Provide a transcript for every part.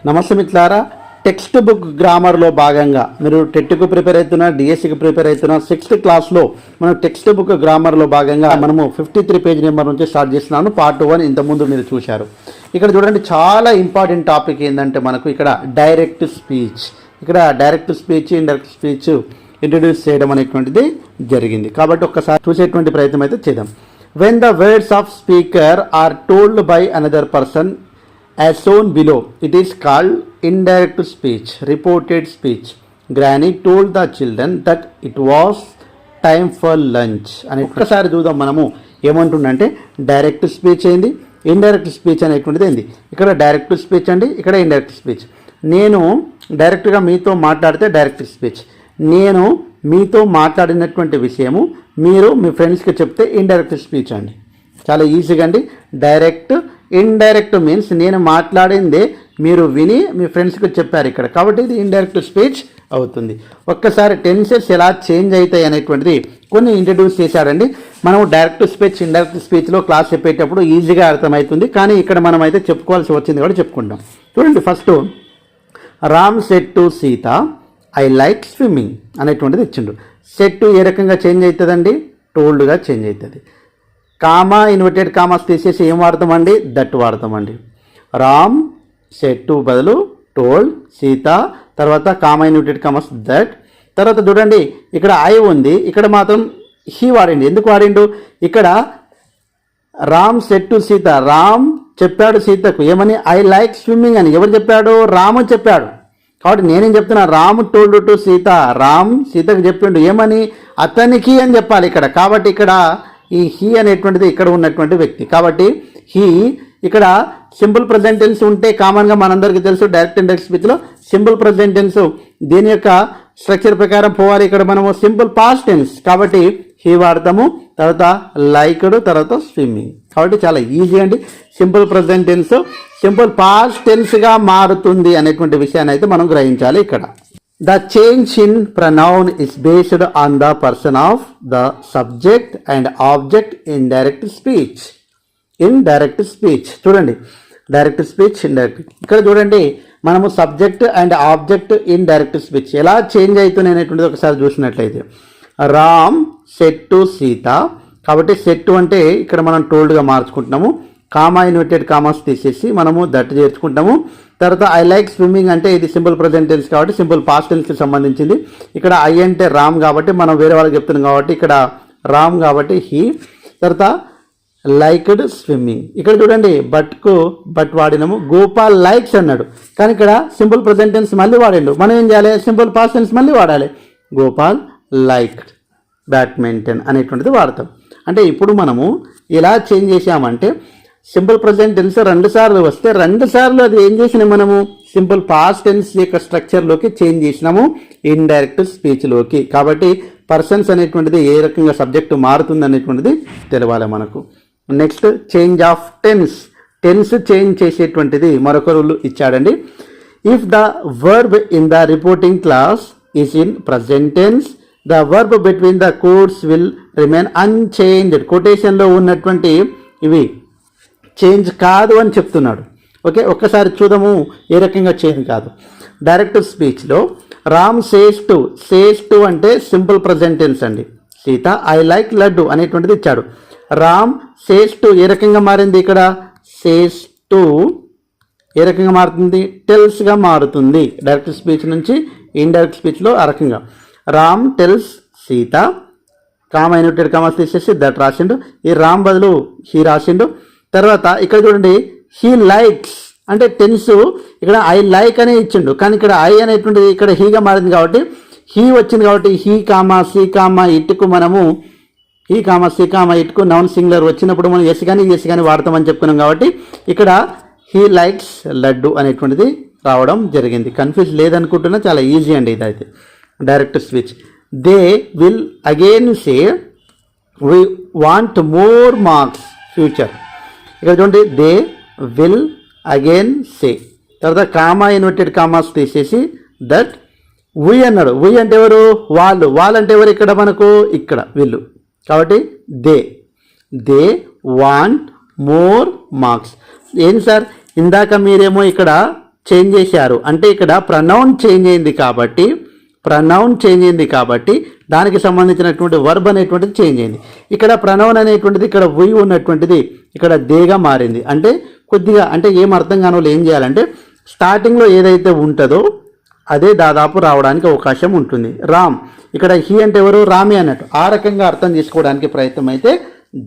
నమస్తే మిత్రులారా, text book గ్రామర్లో భాగంగా మీరు టెట్కు ప్రిపేర్ అవుతున్నా, డిఎస్సికి ప్రిపేర్ అవుతున్నా, 6th క్లాస్లో మనం టెక్స్ట్ బుక్ గ్రామర్లో భాగంగా మనము 53 పేజ్ నెంబర్ నుంచి స్టార్ట్ చేస్తున్నాను. పార్ట్ 1 ఇంతకుముందు మీరు చూశారు. ఇక్కడ చూడండి, చాలా ఇంపార్టెంట్ టాపిక్ ఏంటంటే మనకు ఇక్కడ డైరెక్ట్ స్పీచ్. ఇక్కడ direct speech, indirect speech introduce చేయడం అనేటువంటిది జరిగింది. కాబట్టి ఒక్కసారి చూసేటువంటి ప్రయత్నం అయితే చేద్దాం. When the words of speaker are told by another person as shown below, it is called indirect speech. Reported speech. Granny told the children that it was time for lunch. అని ఒక్కసారి చూద్దాం మనము ఏమంటుందంటే డైరెక్ట్ స్పీచ్ ఏంది, indirect speech అనేటువంటిది ఏంది. ఇక్కడ direct speech అండి, ఇక్కడ ఇండైరెక్ట్ స్పీచ్. నేను డైరెక్ట్గా మీతో మాట్లాడితే డైరెక్ట్ స్పీచ్. నేను మీతో మాట్లాడినటువంటి విషయము మీరు మీ ఫ్రెండ్స్కి చెప్తే ఇండైరెక్ట్ స్పీచ్ అండి. చాలా ఈజీగా అండి. డైరెక్ట్, ఇండైరెక్ట్ మీన్స్ నేను మాట్లాడిందే మీరు విని మీ ఫ్రెండ్స్కి చెప్పారు ఇక్కడ, కాబట్టి ఇది ఇండైరెక్ట్ స్పీచ్ అవుతుంది. ఒక్కసారి టెన్సెస్ ఎలా చేంజ్ అవుతాయి అనేటువంటిది కొన్ని ఇంట్రడ్యూస్ చేశాడండి. మనం డైరెక్ట్ స్పీచ్, ఇండైరెక్ట్ స్పీచ్లో క్లాస్ చెప్పేటప్పుడు ఈజీగా అర్థమవుతుంది, కానీ ఇక్కడ మనం అయితే చెప్పుకోవాల్సి వచ్చింది కూడా చెప్పుకుంటాం. చూడండి, first Ram set to Sita I like swimming అనేటువంటిది ఇచ్చిండు. సెట్ ఏ రకంగా చేంజ్ అవుతుందండి, టోల్డ్గా చేంజ్ అవుతుంది. కామా, ఇన్వర్టెడ్ కామాస్ తీసేసి ఏం వాడతామండి, దట్ వాడతామండి. రామ్ సెట్ టు బదులు టోల్డ్, సీత తర్వాత కామా ఇన్వర్టెడ్ కామాస్ దట్. తర్వాత చూడండి, ఇక్కడ ఐ ఉంది, ఇక్కడ మాత్రం హీ వాడిండు. ఎందుకు వాడిండు? ఇక్కడ రామ్ సెట్ టు సీత, రామ్ చెప్పాడు సీతకు ఏమని, ఐ లైక్ స్విమ్మింగ్ అని. ఎవరు చెప్పాడు? రాము చెప్పాడు. కాబట్టి నేనేం చెప్తున్నా, రామ్ టోల్డ్ టు సీత, రామ్ సీతకు చెప్పిండు ఏమని, అతనికి అని చెప్పాలి ఇక్కడ. కాబట్టి ఇక్కడ ఈ హీ అనేటువంటిది ఇక్కడ ఉన్నటువంటి వ్యక్తి. కాబట్టి హీ ఇక్కడ సింపుల్ ప్రజెంట్ టెన్స్ ఉంటే కామన్గా మనందరికీ తెలుసు డైరెక్ట్ ఇండైరెక్ట్ స్పీచ్లో సింపుల్ ప్రజెంట్ టెన్స్ దీని యొక్క స్ట్రక్చర్ ప్రకారం పోవాలి. ఇక్కడ మనము సింపుల్ పాస్ట్ టెన్స్ కాబట్టి హీ వాడతాము, తర్వాత లైక్డ్, తర్వాత స్విమ్మింగ్. కాబట్టి చాలా ఈజీ అండి. Simple present tense simple past టెన్స్గా మారుతుంది అనేటువంటి విషయాన్ని అయితే మనం గ్రహించాలి ఇక్కడ. The change in pronoun is based on the person of the subject and object in direct speech. In direct speech. చూడండి, డైరెక్ట్ స్పీచ్, ఇండైరెక్ట్. ఇక్కడ చూడండి, మనము subject and object in direct speech ఎలా చేంజ్ అవుతుంది అనేటువంటిది ఒకసారి చూసినట్లయితే, రామ్ సెట్ టు సీత, కాబట్టి సెట్ అంటే ఇక్కడ మనం టోల్డ్గా మార్చుకుంటున్నాము. కామా ఇన్వర్టెడ్ కామాస్ తీసేసి మనము దట్ చేర్చుకుంటాము. తర్వాత ఐ లైక్ స్విమ్మింగ్ అంటే ఇది సింపుల్ ప్రజెంట్ టెన్స్ కాబట్టి సింపుల్ పాస్ట్ టెన్స్కి సంబంధించింది. ఇక్కడ ఐ అంటే రామ్ కాబట్టి మనం వేరే వాళ్ళకి చెప్తున్నాం కాబట్టి ఇక్కడ రామ్ కాబట్టి హీ. తర్వాత లైక్డ్ స్విమ్మింగ్. ఇక్కడ చూడండి, బట్కు బట్ వాడినాము, గోపాల్ లైక్స్ అన్నాడు, కానీ ఇక్కడ సింపుల్ ప్రజెంట్ టెన్స్ మళ్ళీ వాడిండు. మనం ఏం చేయాలి, సింపుల్ పాస్ట్ టెన్స్ మళ్ళీ వాడాలి. గోపాల్ లైక్డ్ బ్యాడ్మింటన్ అనేటువంటిది వాడతాం. అంటే ఇప్పుడు మనము ఎలా చేంజ్ చేసామంటే సింపుల్ ప్రజెంట్ టెన్స్ 2 సార్లు వస్తే 2 సార్లు అది ఏం చేసినాం, మనము సింపుల్ పాస్ట్ టెన్స్ యొక్క స్ట్రక్చర్లోకి చేంజ్ చేసినాము ఇండైరెక్ట్ స్పీచ్లోకి. కాబట్టి పర్సన్స్ అనేటువంటిది ఏ రకంగా సబ్జెక్టు మారుతుంది అనేటువంటిది తెలవాలి మనకు. Next change of tense. Tense change చేసేటువంటిది మరొక రూల్ ఇచ్చాడండి. If the verb in the reporting clause is in present tense, the verb between the quotes will remain unchanged. కొటేషన్లో ఉన్నటువంటి ఇవి చేంజ్ కాదు అని చెప్తున్నాడు. ఓకే, ఒక్కసారి చూద్దాము ఏ రకంగా చేంజ్ కాదు. డైరెక్ట్ స్పీచ్లో రామ్ సేస్ టు అంటే సింపుల్ ప్రజెంట్ టెన్స్ అండి. సీత ఐ లైక్ లడ్డు అనేటువంటిది ఇచ్చాడు. రామ్ సేస్ టు ఏ రకంగా మారింది, ఇక్కడ సేస్ టు ఏ రకంగా మారుతుంది, టెల్స్గా మారుతుంది. డైరెక్ట్ స్పీచ్ నుంచి ఇండైరెక్ట్ స్పీచ్లో ఆ రకంగా. Ram tells Sita, comma inverted commas తీసేసి దట్ రాసిండు, ఈ రామ్ బదులు హీ రాసిండు. తర్వాత ఇక్కడ చూడండి, హీ లైక్స్ అంటే టెన్స్ ఇక్కడ ఐ లైక్ అనే ఇచ్చిండు, కానీ ఇక్కడ ఐ అనేటువంటిది ఇక్కడ హీగా మారింది కాబట్టి హీ వచ్చింది కాబట్టి హీ కామా సి కామా ఇటుకు మనము హీ కామా సి కామా ఇటుకు నౌన్ సింగులర్ వచ్చినప్పుడు మనం ఎస్ కానీ వాడతామని చెప్పుకున్నాం కాబట్టి ఇక్కడ హీ లైక్స్ లడ్డు అనేటువంటిది రావడం జరిగింది. కన్ఫ్యూజ్ లేదనుకుంటున్నా, చాలా ఈజీ అండి ఇదైతే direct speech. They will again say we want more marks future. ఇక్కడ చూడండి, దే విల్ అగైన్ సే, తర్వాత కామా ఇన్వర్టెడ్ కామాస్ తీసేసి దట్ వీ అన్నాడు. వీ అంటే ఎవరు, వాళ్ళు అంటే ఎవరు ఇక్కడ మనకు, ఇక్కడ వీళ్ళు. కాబట్టి దే వాంట్ మోర్ మార్క్స్. ఏంటి సార్, ఇందాక మీరేమో ఇక్కడ చేంజ్ చేశారు అంటే ఇక్కడ ప్రనౌన్ చేంజ్ అయింది కాబట్టి దానికి సంబంధించినటువంటి వర్బ్ అనేటువంటిది చేంజ్ అయింది. ఇక్కడ ప్రనౌన్ అనేటువంటిది ఇక్కడ వి ఉన్నటువంటిది ఇక్కడ దేగా మారింది. అంటే కొద్దిగా అంటే ఏం అర్థం కాని వాళ్ళు ఏం చేయాలంటే స్టార్టింగ్లో ఏదైతే ఉంటుందో అదే దాదాపు రావడానికి అవకాశం ఉంటుంది. రామ్ ఇక్కడ హీ అంటే ఎవరు, రామి అన్నట్టు. ఆ రకంగా అర్థం చేసుకోవడానికి ప్రయత్నం అయితే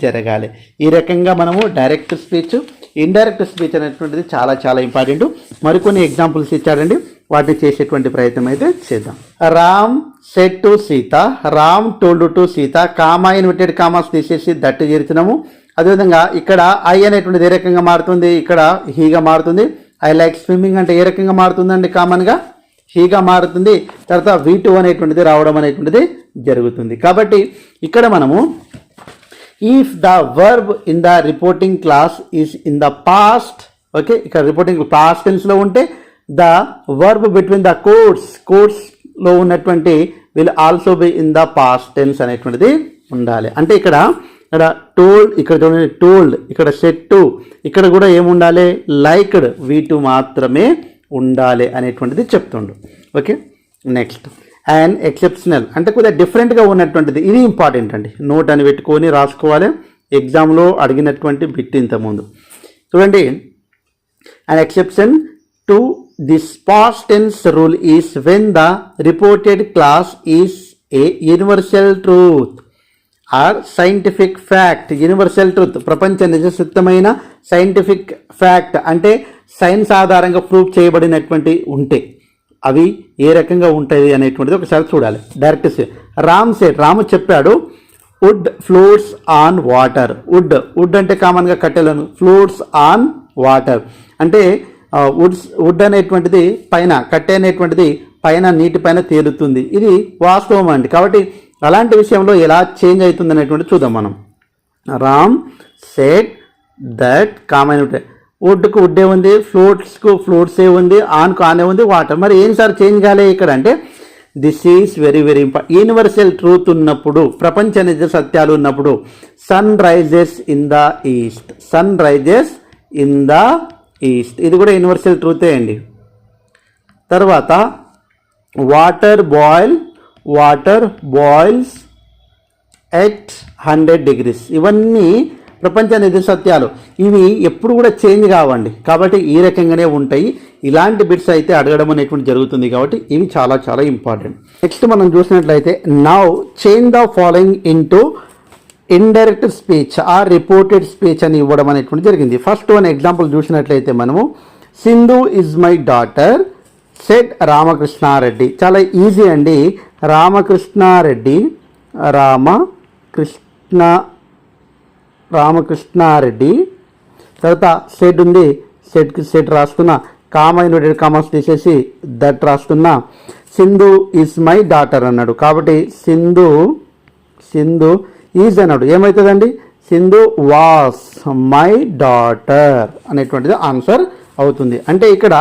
జరగాలి. ఈ రకంగా మనము డైరెక్ట్ స్పీచ్, ఇండైరెక్ట్ స్పీచ్ అనేటువంటిది చాలా చాలా ఇంపార్టెంట్. మరికొన్ని ఎగ్జాంపుల్స్ ఇచ్చాడండి, వాటిని చేసేటువంటి ప్రయత్నం అయితే చేద్దాం. Ram said to Sita, Ram told to Sita, comma inverted commas తీసేసి దట్ చేర్చినాము. అదేవిధంగా ఇక్కడ ఐ అనేటువంటిది ఏ రకంగా మారుతుంది, ఇక్కడ హీగా మారుతుంది. ఐ లైక్ స్విమ్మింగ్ అంటే ఏ రకంగా మారుతుందండి, కామన్గా హీగా మారుతుంది. తర్వాత V2 అనేటువంటిది రావడం అనేటువంటిది జరుగుతుంది. కాబట్టి ఇక్కడ మనము if the verb in the reporting clause is in the past, okay, ఇక్కడ రిపోర్టింగ్ పాస్ట్ టెన్స్లో ఉంటే ద వర్బ్ బిట్వీన్ ద కోర్స్లో ఉన్నటువంటి will also be in the past tense అనేటువంటిది ఉండాలి. అంటే ఇక్కడ టోల్డ్, ఇక్కడ చూడండి టోల్డ్, ఇక్కడ సెట్ టు, ఇక్కడ కూడా ఏముండాలి, లైక్డ్ V2 మాత్రమే ఉండాలి అనేటువంటిది చెప్తుండు. ఓకే, నెక్స్ట్ అండ్ ఎక్సెప్షనల్ అంటే కొద్దిగా డిఫరెంట్గా ఉన్నటువంటిది, ఇది ఇంపార్టెంట్ అండి. నోట్ అని పెట్టుకొని రాసుకోవాలి. ఎగ్జామ్లో అడిగినటువంటి బిట్ ఇంతకుముందు చూడండి. And exception to this past tense rule is when the reported clause is a universal truth or scientific fact. Universal truth ప్రపంచ నిజసిద్ధమైన సైంటిఫిక్ ఫ్యాక్ట్ అంటే సైన్స్ ఆధారంగా ప్రూవ్ చేయబడినటువంటి ఉంటే అవి ఏ రకంగా ఉంటాయి అనేటువంటిది ఒకసారి చూడాలి. డైరెక్ట్ రామ్ సెడ్, రాము చెప్పాడు, wood floats on water. Wood అంటే కామన్గా కట్టెలను, ఫ్లోట్స్ ఆన్ వాటర్ అంటే వుడ్ అనేటువంటిది పైన, కట్టె అనేటువంటిది పైన నీటి పైన తేలుతుంది. ఇది వాస్తవం అండి. కాబట్టి అలాంటి విషయంలో ఎలా చేంజ్ అవుతుంది అనేటువంటి చూద్దాం మనం. రామ్ సెడ్ దట్ కామన్ వుడ్కు వుడ్డే ఉంది, ఫ్లోట్స్కు ఫ్లోట్సే ఉంది, ఆన్కు ఆనే ఉంది, వాటర్. మరి ఏం సార్ చేంజ్ కాలే ఇక్కడ అంటే this is very very important. Universal truth ఉన్నప్పుడు, ప్రపంచ నిజ సత్యాలు ఉన్నప్పుడు sun rises in the east, sun rises in the east, ఇది కూడా యూనివర్సల్ ట్రూతే అండి. తర్వాత వాటర్ బాయిల్స్ ఎట్ 100 degrees, ఇవన్నీ ప్రపంచ నిజ సత్యాలు. ఇవి ఎప్పుడు కూడా చేంజ్ కావండి. కాబట్టి ఈ రకంగానే ఉంటాయి. ఇలాంటి బిట్స్ అయితే అడగడం అనేటువంటి జరుగుతుంది. కాబట్టి ఇవి చాలా చాలా ఇంపార్టెంట్. నెక్స్ట్ మనం చూసినట్లయితే now change the following into indirect speech or reported speech అని ఇవ్వడం అనేటువంటి జరిగింది. ఫస్ట్ వన్ ఎగ్జాంపుల్ చూసినట్లయితే మనము Sindhu is my daughter said Ramakrishna Reddy. చాలా ఈజీ అండి. రామకృష్ణారెడ్డి తర్వాత సెడ్ ఉంది, సెడ్ రాస్తున్నా, కామా ఇన్వర్టెడ్ కామాస్ తీసేసి దట్ రాస్తున్నా. సింధు ఈజ్ మై డాటర్ అన్నాడు. కాబట్టి సింధు ఈజ్ అన్నాడు, ఏమవుతుందండి, సింధు వాస్ మై డాటర్ అనేటువంటిది ఆన్సర్ అవుతుంది. అంటే ఇక్కడ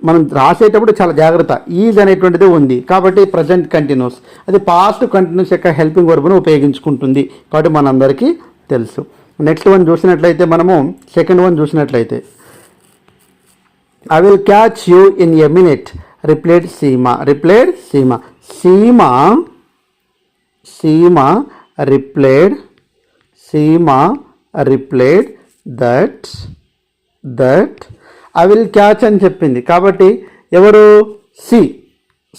మనం రాసేటప్పుడు చాలా జాగ్రత్త. ఈజ్ అనేటువంటిది ఉంది కాబట్టి ప్రజెంట్ కంటిన్యూస్, అది పాస్ట్ కంటిన్యూస్ యొక్క హెల్పింగ్ వర్బ్ను ఉపయోగించుకుంటుంది. కాబట్టి మనందరికీ తెలుసు. నెక్స్ట్ వన్ చూసినట్లయితే మనము సెకండ్ వన్ చూసినట్లయితే I will catch you in a minute replied Seema. Seema replied that I will catch అని చెప్పింది. కాబట్టి ఎవరు,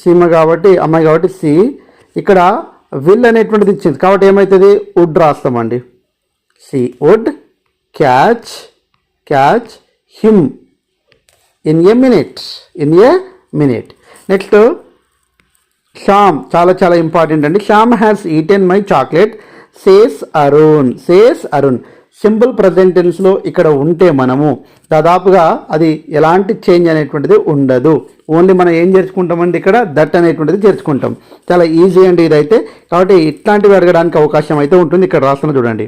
సీమ కాబట్టి అమ్మాయి కాబట్టి సి. ఇక్కడ విల్ అనేటువంటిది ఇచ్చింది కాబట్టి ఏమవుతుంది, వుడ్ రాస్తామండి. She would catch him in a minute. Next Shyam, చాలా చాలా ఇంపార్టెంట్ అండి. Shyam has eaten my chocolate says Arun. Simple present టెన్స్లో ఇక్కడ ఉంటే మనము దాదాపుగా అది ఎలాంటి చేంజ్ అనేటువంటిది ఉండదు. ఓన్లీ మనం ఏం చేర్చుకుంటామండి, ఇక్కడ దట్ అనేటువంటిది చేర్చుకుంటాం. చాలా ఈజీ అండి ఇదైతే. కాబట్టి ఇట్లాంటివి అడగడానికి అవకాశం అయితే ఉంటుంది. ఇక్కడ రాస్తున్నా చూడండి.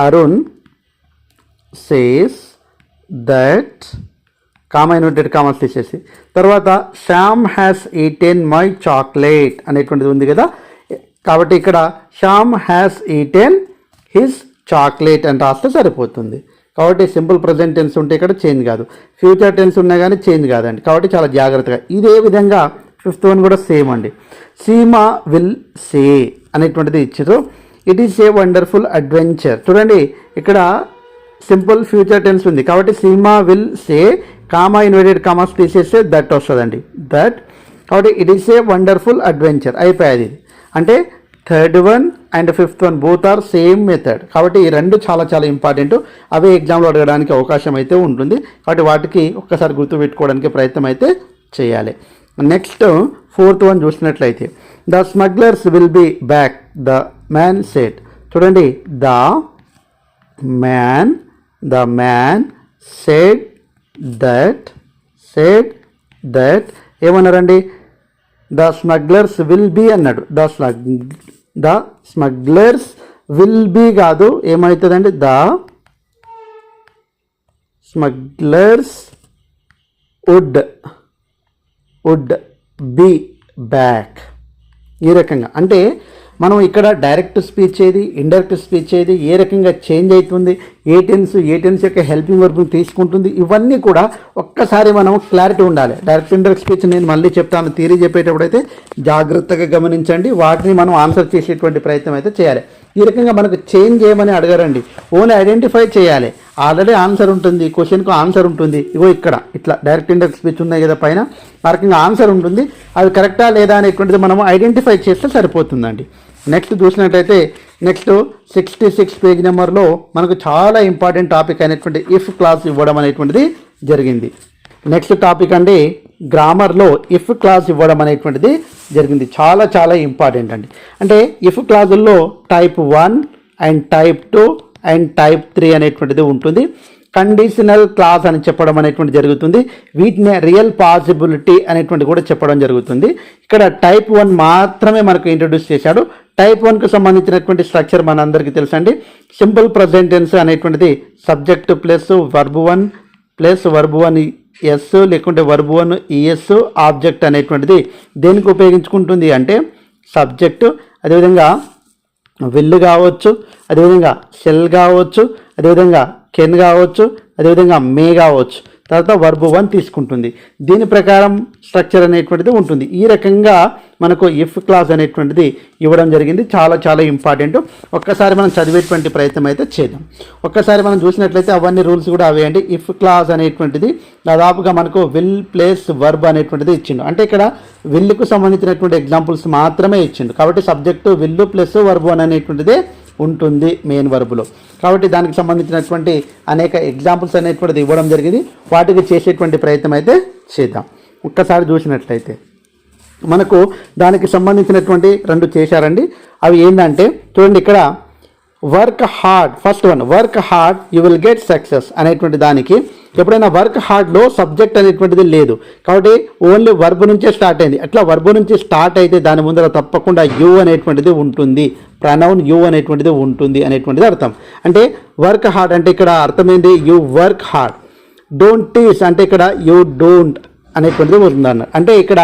Arun says that, comma inverted commas తీసేసి, తర్వాత Shyam has eaten my chocolate అనేటువంటిది ఉంది కదా. కాబట్టి ఇక్కడ Shyam has eaten his chocolate అని రాస్తే సరిపోతుంది. కాబట్టి సింపుల్ ప్రజెంట్ టెన్స్ ఉంటే ఇక్కడ చేంజ్ కాదు, ఫ్యూచర్ టెన్స్ ఉన్నా కానీ చేంజ్ కాదండి. కాబట్టి చాలా జాగ్రత్తగా. ఇదే విధంగా ఫిఫ్త్ వన్ కూడా సేమ్ అండి. సీమా విల్ సే అనేటువంటిది ఇచ్చారు. It is a wonderful adventure. చూడండి ఇక్కడ సింపుల్ ఫ్యూచర్ టెన్స్ ఉంది కాబట్టి Seema will say comma inverted commas తీసేస్తే దట్ వస్తుందండి, దట్. కాబట్టి it is a wonderful adventure అయిపోయేది. అంటే third one and fifth one both are same method. కాబట్టి ఈ రెండు చాలా చాలా ఇంపార్టెంట్. అవే ఎగ్జామ్లో అడగడానికి అవకాశం అయితే ఉంటుంది. కాబట్టి వాటికి ఒక్కసారి గుర్తుపెట్టుకోవడానికి ప్రయత్నం అయితే చేయాలి. నెక్స్ట్ ఫోర్త్ వన్ చూసినట్లయితే the smugglers will be back the man said. చూడండి ద మ్యాన్ సెడ్ దట్ ఏమన్నారండి? ద స్మగ్లర్స్ విల్ బి అన్నాడు. ద స్మగ్లర్స్ విల్ బి కాదు, ఏమవుతుందండి? The smugglers would be back. ఈ రకంగా అంటే మనం ఇక్కడ డైరెక్ట్ స్పీచ్ ఏది, ఇండైరెక్ట్ స్పీచ్ ఏది, ఏ రకంగా చేంజ్ అవుతుంది, ఏ టెన్స్ యొక్క హెల్పింగ్ వర్బ్ తీసుకుంటుంది, ఇవన్నీ కూడా ఒక్కసారి మనం క్లారిటీ ఉండాలి. డైరెక్ట్ ఇండైరెక్ట్ స్పీచ్ నేను మళ్ళీ చెప్తాను, థియరీ చెప్పేటప్పుడు అయితే జాగ్రత్తగా గమనించండి. వాటిని మనం ఆన్సర్ చేసేటువంటి ప్రయత్నం అయితే చేయాలి. ఈ రకంగా మనకు చేంజ్ చేయమని అడగరండి, ఓన్లీ ఐడెంటిఫై చేయాలి. ఆల్రెడీ ఆన్సర్ ఉంటుంది, క్వశ్చన్కు ఆన్సర్ ఉంటుంది. ఇగో ఇక్కడ ఇట్లా డైరెక్ట్ ఇండైరెక్ట్ స్పీచ్ ఉన్నాయి కదా పైన, ఆ రకంగా ఆన్సర్ ఉంటుంది. అది కరెక్టా లేదా అనేటువంటిది మనం ఐడెంటిఫై చేస్తే సరిపోతుందండి. నెక్స్ట్ చూసినట్టయితే నెక్స్ట్ 66 పేజ్ నెంబర్లో మనకు చాలా ఇంపార్టెంట్ టాపిక్ అయినటువంటి ఇఫ్ క్లాస్ ఇవ్వడం అనేటువంటిది జరిగింది. నెక్స్ట్ టాపిక్ అండి గ్రామర్లో ఇఫ్ క్లాస్ ఇవ్వడం అనేటువంటిది జరిగింది. చాలా చాలా ఇంపార్టెంట్ అండి. అంటే ఇఫ్ క్లాజుల్లో type 1 and type 2 and type 3 అనేటువంటిది ఉంటుంది. కండిషనల్ క్లాస్ అని చెప్పడం అనేటువంటి జరుగుతుంది. వీటిని రియల్ పాసిబిలిటీ అనేటువంటి కూడా చెప్పడం జరుగుతుంది. ఇక్కడ టైప్ 1 మాత్రమే మనకు ఇంట్రొడ్యూస్ చేశాడు. టైప్ 1కు సంబంధించినటువంటి స్ట్రక్చర్ మనందరికీ తెలుసండి. సింపుల్ ప్రజెంట్ టెన్స్ అనేటువంటిది subject plus verb 1 plus verb 1 S లేకుంటే వర్బ్ 1 ఈఎస్ ఆబ్జెక్ట్ అనేటువంటిది దేనికి ఉపయోగించుకుంటుంది అంటే సబ్జెక్టు, అదేవిధంగా విల్ కావచ్చు, అదేవిధంగా షెల్ కావచ్చు, అదేవిధంగా కెన్ కావచ్చు, అదేవిధంగా మే కావచ్చు. తర్వాత వర్బ్ 1 తీసుకుంటుంది. దీని ప్రకారం స్ట్రక్చర్ అనేటువంటిది ఉంటుంది. ఈ రకంగా మనకు ఇఫ్ క్లాస్ అనేటువంటిది ఇవ్వడం జరిగింది. చాలా చాలా ఇంపార్టెంట్. ఒక్కసారి మనం చదివేటువంటి ప్రయత్నం అయితే చేద్దాం. ఒక్కసారి మనం చూసినట్లయితే అవన్నీ రూల్స్ కూడా అవేయండి. ఇఫ్ క్లాస్ అనేటువంటిది దాదాపుగా మనకు విల్ ప్లస్ వర్బ్ అనేటువంటిది ఇచ్చిండు. అంటే ఇక్కడ విల్లుకు సంబంధించినటువంటి ఎగ్జాంపుల్స్ మాత్రమే ఇచ్చిండు. కాబట్టి సబ్జెక్టు విల్లు ప్లస్ వర్బ్ 1 అనేటువంటిదే ఉంటుంది మెయిన్ వర్బ్లో. కాబట్టి దానికి సంబంధించినటువంటి అనేక ఎగ్జాంపుల్స్ అనేటువంటిది ఇవ్వడం జరిగింది. వాటికి చేసేటువంటి ప్రయత్నం అయితే చేద్దాం. ఒక్కసారి చూసినట్లయితే మనకు దానికి సంబంధించినటువంటి 2 చేశారండి. అవి ఏంటంటే చూడండి ఇక్కడ work hard, first one work hard you will get success అనేటువంటి దానికి ఎప్పుడైనా వర్క్ హార్డ్లో సబ్జెక్ట్ అనేటువంటిది లేదు కాబట్టి ఓన్లీ వర్బ్ నుంచే స్టార్ట్ అయింది. అట్లా వర్బ్ నుంచి స్టార్ట్ అయితే దాని ముందర తప్పకుండా యూ అనేటువంటిది ఉంటుంది, ప్రనౌన్ యూ అనేటువంటిది ఉంటుంది అనేటువంటిది అర్థం. అంటే వర్క్ హార్డ్ అంటే ఇక్కడ అర్థమైంది you work hard. Don't tease అంటే ఇక్కడ యూ డోంట్ అనేటువంటిది ఉందన్నారు. అంటే ఇక్కడ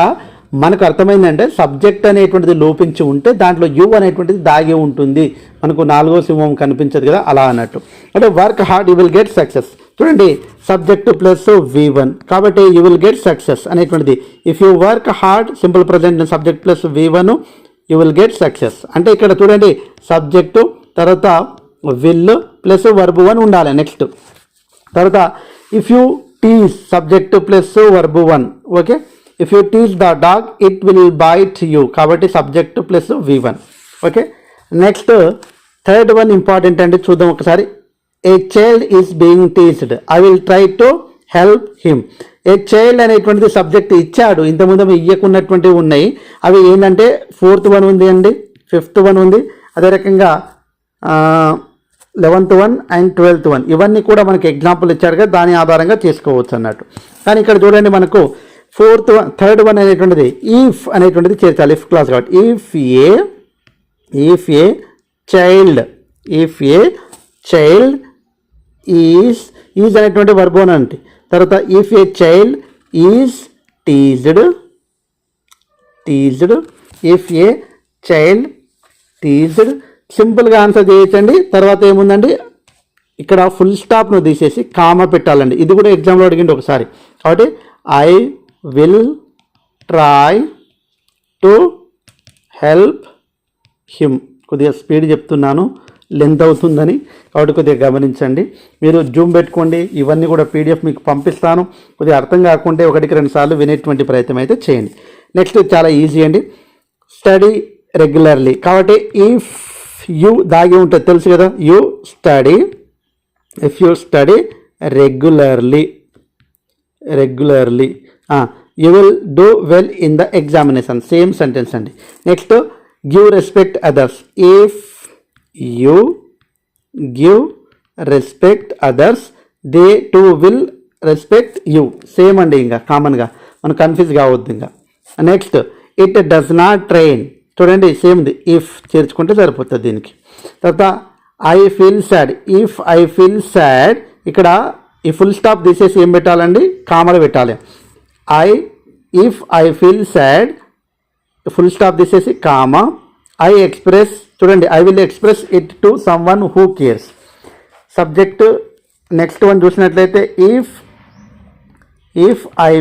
మనకు అర్థమైందంటే సబ్జెక్ట్ అనేటువంటిది లోపించి ఉంటే దాంట్లో యూ అనేటువంటిది దాగి ఉంటుంది. మనకు 4వ సింహం కనిపించదు కదా అలా అన్నట్టు. అంటే work hard you will get success. చూడండి సబ్జెక్ట్ ప్లస్ V1 కాబట్టి యూ విల్ గెట్ సక్సెస్ అనేటువంటిది. If you work hard simple present subject plus V1 you will get success. అంటే ఇక్కడ చూడండి సబ్జెక్టు తర్వాత విల్ ప్లస్ వర్బ్ 1 ఉండాలి. నెక్స్ట్ తర్వాత if you tease subject plus verb 1 okay. If you teach the dog it will bite you కాబట్టి subject plus V1 okay. Next third one important అంటే చూద్దాం ఒకసారి. A child is being teached I will try to help him. A child అనేటువంటిది subject ఇచ్చాడు, ఇంతకుముందు ఇయ్యకున్నటువంటివి ఉన్నాయి. అవి ఏంటంటే 4th వన్ ఉంది అండి, 5th వన్ ఉంది, అదే రకంగా 11th one and 12th one. ఇవన్నీ కూడా మనకి ఎగ్జాంపుల్ ఇచ్చారు కదా, దాని ఆధారంగా చేసుకోవచ్చు అన్నట్టు. కానీ ఇక్కడ చూడండి మనకు థర్డ్ వన్ అనేటువంటిది ఈఫ్ అనేటువంటిది చేర్చాలి ఇఫ్ క్లాస్ కాబట్టి. ఇఫ్ ఏ చైల్డ్ ఈజ్ అనేటువంటి వర్బ్ అంటే తర్వాత if a child is teased if a child teased సింపుల్గా ఆన్సర్ చేయొచ్చండి. తర్వాత ఏముందండి ఇక్కడ ఫుల్ స్టాప్ను తీసేసి కామా పెట్టాలండి. ఇది కూడా ఎగ్జామ్లో అడిగింది ఒకసారి. కాబట్టి I will try to help him. కొద్దిగా స్పీడ్ చెప్తున్నాను, లెంత్ అవుతుందని, కాబట్టి కొద్దిగా గమనించండి. మీరు జూమ్ పెట్టుకోండి. ఇవన్నీ కూడా పీడిఎఫ్ మీకు పంపిస్తాను. కొద్దిగా అర్థం కాకుంటే 1-2 సార్లు వినేటువంటి ప్రయత్నం అయితే చేయండి. నెక్స్ట్ చాలా ఈజీ అండి, స్టడీ రెగ్యులర్లీ. కాబట్టి ఇఫ్ యూ దాగి ఉంటుంది తెలుసు కదా, you study, if you study regularly you will do well in the examination. Same sentence అండి. Next give respect others. If you give respect others they too will respect you. Same అండి, ఇంకా కామన్గా మనం confuse కావద్దు ఇంకా. Next it does not train. చూడండి same ఉంది, if చేర్చుకుంటే సరిపోతుంది దీనికి. తర్వాత I feel sad. If I feel sad, ఇక్కడ ఈ ఫుల్ స్టాప్ తీసేసి ఏం పెట్టాలండి, కామలు పెట్టాలి. If I feel sad, full stop తీసేసి కామా. ఐ ఎక్స్ప్రెస్, చూడండి I will express it to someone who cares. Subject next one చూసినట్లయితే if I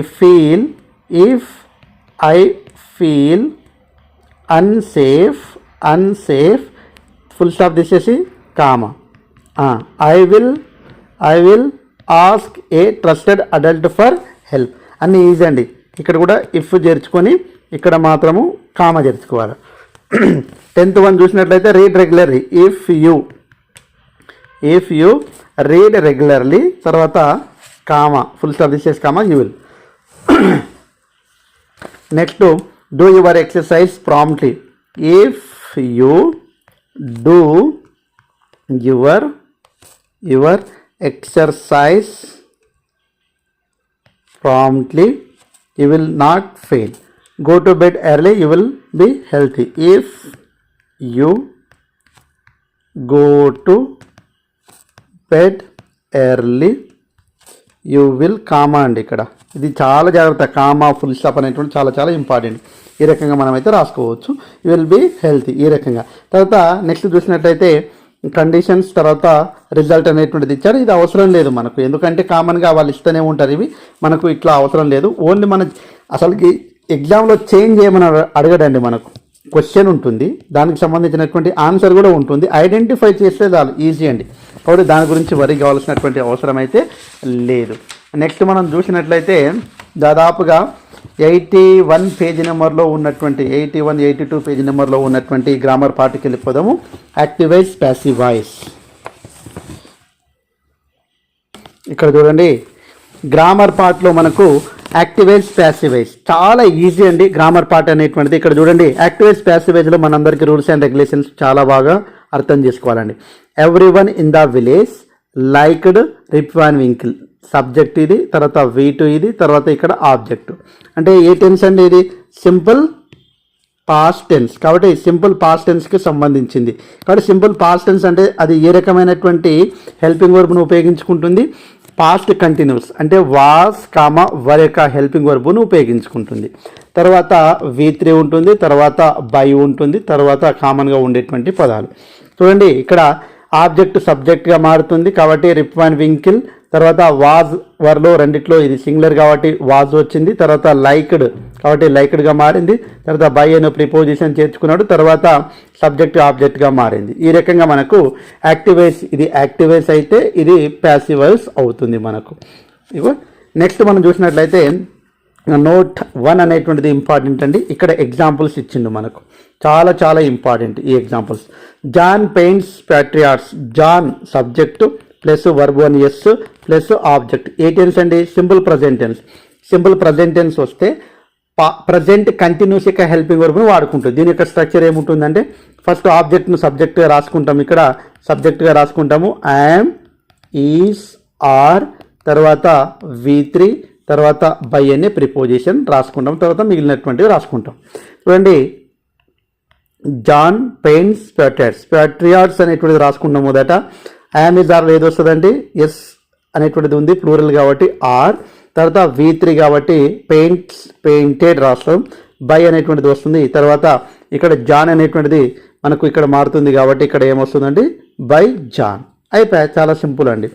feel unsafe, full stop తీసేసి comma. I will ask a trusted adult for help. అన్నీ easy అండి. ఇక్కడ కూడా if చేర్చుకొని ఇక్కడ మాత్రము కామా చేర్చుకోవాలి. 10th వన్ చూసినట్లయితే read regularly. If you read regularly, తర్వాత కామా, ఫుల్ స్టాప్ తీసేసి comma, you will. Next do your exercise promptly. If you do your exercise promptly you will not fail. Go to bed early, you will be healthy. If you go to bed early, you will comma అండి. ఇక్కడ ఇది చాలా జాగ్రత్త, comma full stop అనేటువంటి చాలా చాలా important. ఈ రకంగా మనమైతే రాసుకోవచ్చు. యూ విల్ బీ హెల్తీ, ఈ రకంగా. తర్వాత నెక్స్ట్ చూసినట్లయితే కండిషన్స్, తర్వాత రిజల్ట్ అనేటువంటిది ఇచ్చారు. ఇది అవసరం లేదు మనకు, ఎందుకంటే కామన్గా వాళ్ళు ఇస్తూనే ఉంటారు. ఇవి మనకు ఇట్లా అవసరం లేదు. ఓన్లీ మన అసలుకి ఎగ్జామ్లో చేంజ్ చేయమని అడగడండి. మనకు క్వశ్చన్ ఉంటుంది, దానికి సంబంధించినటువంటి ఆన్సర్ కూడా ఉంటుంది. ఐడెంటిఫై చేస్తే చాలు, ఈజీ అండి. కాబట్టి దాని గురించి వరి కావాల్సినటువంటి అవసరం అయితే లేదు. నెక్స్ట్ మనం చూసినట్లయితే దాదాపుగా 81 పేజీ నెంబర్లో ఉన్నటువంటి 82 పేజీ నెంబర్లో ఉన్నటువంటి గ్రామర్ పార్ట్కి వెళ్ళిపోదాము. యాక్టివైజ్ ప్యాసివ్ వాయిస్. ఇక్కడ చూడండి, గ్రామర్ పార్ట్లో మనకు యాక్టివైజ్ ప్యాసివైజ్ చాలా ఈజీ అండి. గ్రామర్ పార్ట్ అనేటువంటిది ఇక్కడ చూడండి. యాక్టివైజ్ ప్యాసివైజ్లో మనందరికీ రూల్స్ అండ్ రెగ్యులేషన్స్ చాలా బాగా అర్థం చేసుకోవాలండి. Everyone in the village liked Rip Van Winkle, subject ఇది, తర్వాత V2 ఇది, తర్వాత ఇక్కడ ఆబ్జెక్ట్. అంటే ఏ టెన్స్ అండి, ఇది సింపుల్ పాస్ట్ టెన్స్. కాబట్టి సింపుల్ పాస్ట్ టెన్స్కి సంబంధించింది. కాబట్టి సింపుల్ పాస్ట్ టెన్స్ అంటే అది ఏ రకమైనటువంటి హెల్పింగ్ వర్బ్ను ఉపయోగించుకుంటుంది, పాస్ట్ కంటిన్యూస్ అంటే వాస్ కామా వర్ యొక్క హెల్పింగ్ వర్బ్ను ఉపయోగించుకుంటుంది. తర్వాత V3 ఉంటుంది, తర్వాత బై ఉంటుంది, తర్వాత కామన్గా ఉండేటువంటి పదాలు. చూడండి ఇక్కడ ఆబ్జెక్ట్ సబ్జెక్ట్గా మారుతుంది, కాబట్టి రిప్ వాన్ వింకిల్. తర్వాత వాజ్ వర్లో రెండిట్లో ఇది సింగులర్ కాబట్టి వాజ్ వచ్చింది. తర్వాత లైక్డ్ కాబట్టి లైక్డ్గా మారింది. తర్వాత బై అనే ప్రిపోజిషన్ చేర్చుకున్నాడు. తర్వాత సబ్జెక్ట్ ఆబ్జెక్ట్గా మారింది. ఈ రకంగా మనకు యాక్టివైజ్, ఇది యాక్టివైజ్ అయితే ఇది ప్యాసివైజ్ అవుతుంది మనకు. ఇగో నెక్స్ట్ మనం చూసినట్లయితే నోట్ 1 అనేటువంటిది ఇంపార్టెంట్ అండి. ఇక్కడ ఎగ్జాంపుల్స్ ఇచ్చిండు మనకు, చాలా చాలా ఇంపార్టెంట్ ఈ examples. John paints patriots. John subject plus verb 1 S plus object. ఏ టెన్స్ అండి, simple present tense. Simple present tense వస్తే ప్రజెంట్ కంటిన్యూస్ యొక్క హెల్పింగ్ వర్బ్ను వాడుకుంటుంది. దీని యొక్క స్ట్రక్చర్ ఏముంటుందంటే ఫస్ట్ ఆబ్జెక్ట్ను సబ్జెక్ట్గా రాసుకుంటాం, ఇక్కడ సబ్జెక్ట్గా రాసుకుంటాము యామ్, ఈస్, ఆర్, తర్వాత V3, తర్వాత బై అనే ప్రిపోజిషన్ రాసుకుంటాం, తర్వాత మిగిలినటువంటివి రాసుకుంటాం. చూడండి జాన్ పెయింట్స్ ప్యాట్రియాట్స్ అనేటువంటిది రాసుకుంటాం మొదట. యామ్ ఇస్ ఆర్ ఏది వస్తుందండి, ఎస్ అనేటువంటిది ఉంది ప్లూరల్ కాబట్టి ఆర్. తర్వాత V3 కాబట్టి పెయింటెడ్ రాస్తాం, బై అనేటువంటిది వస్తుంది. తర్వాత ఇక్కడ జాన్ అనేటువంటిది మనకు ఇక్కడ మారుతుంది కాబట్టి ఇక్కడ ఏమొస్తుందండి బై జాన్. అయిపోయా, చాలా సింపుల్ అండి.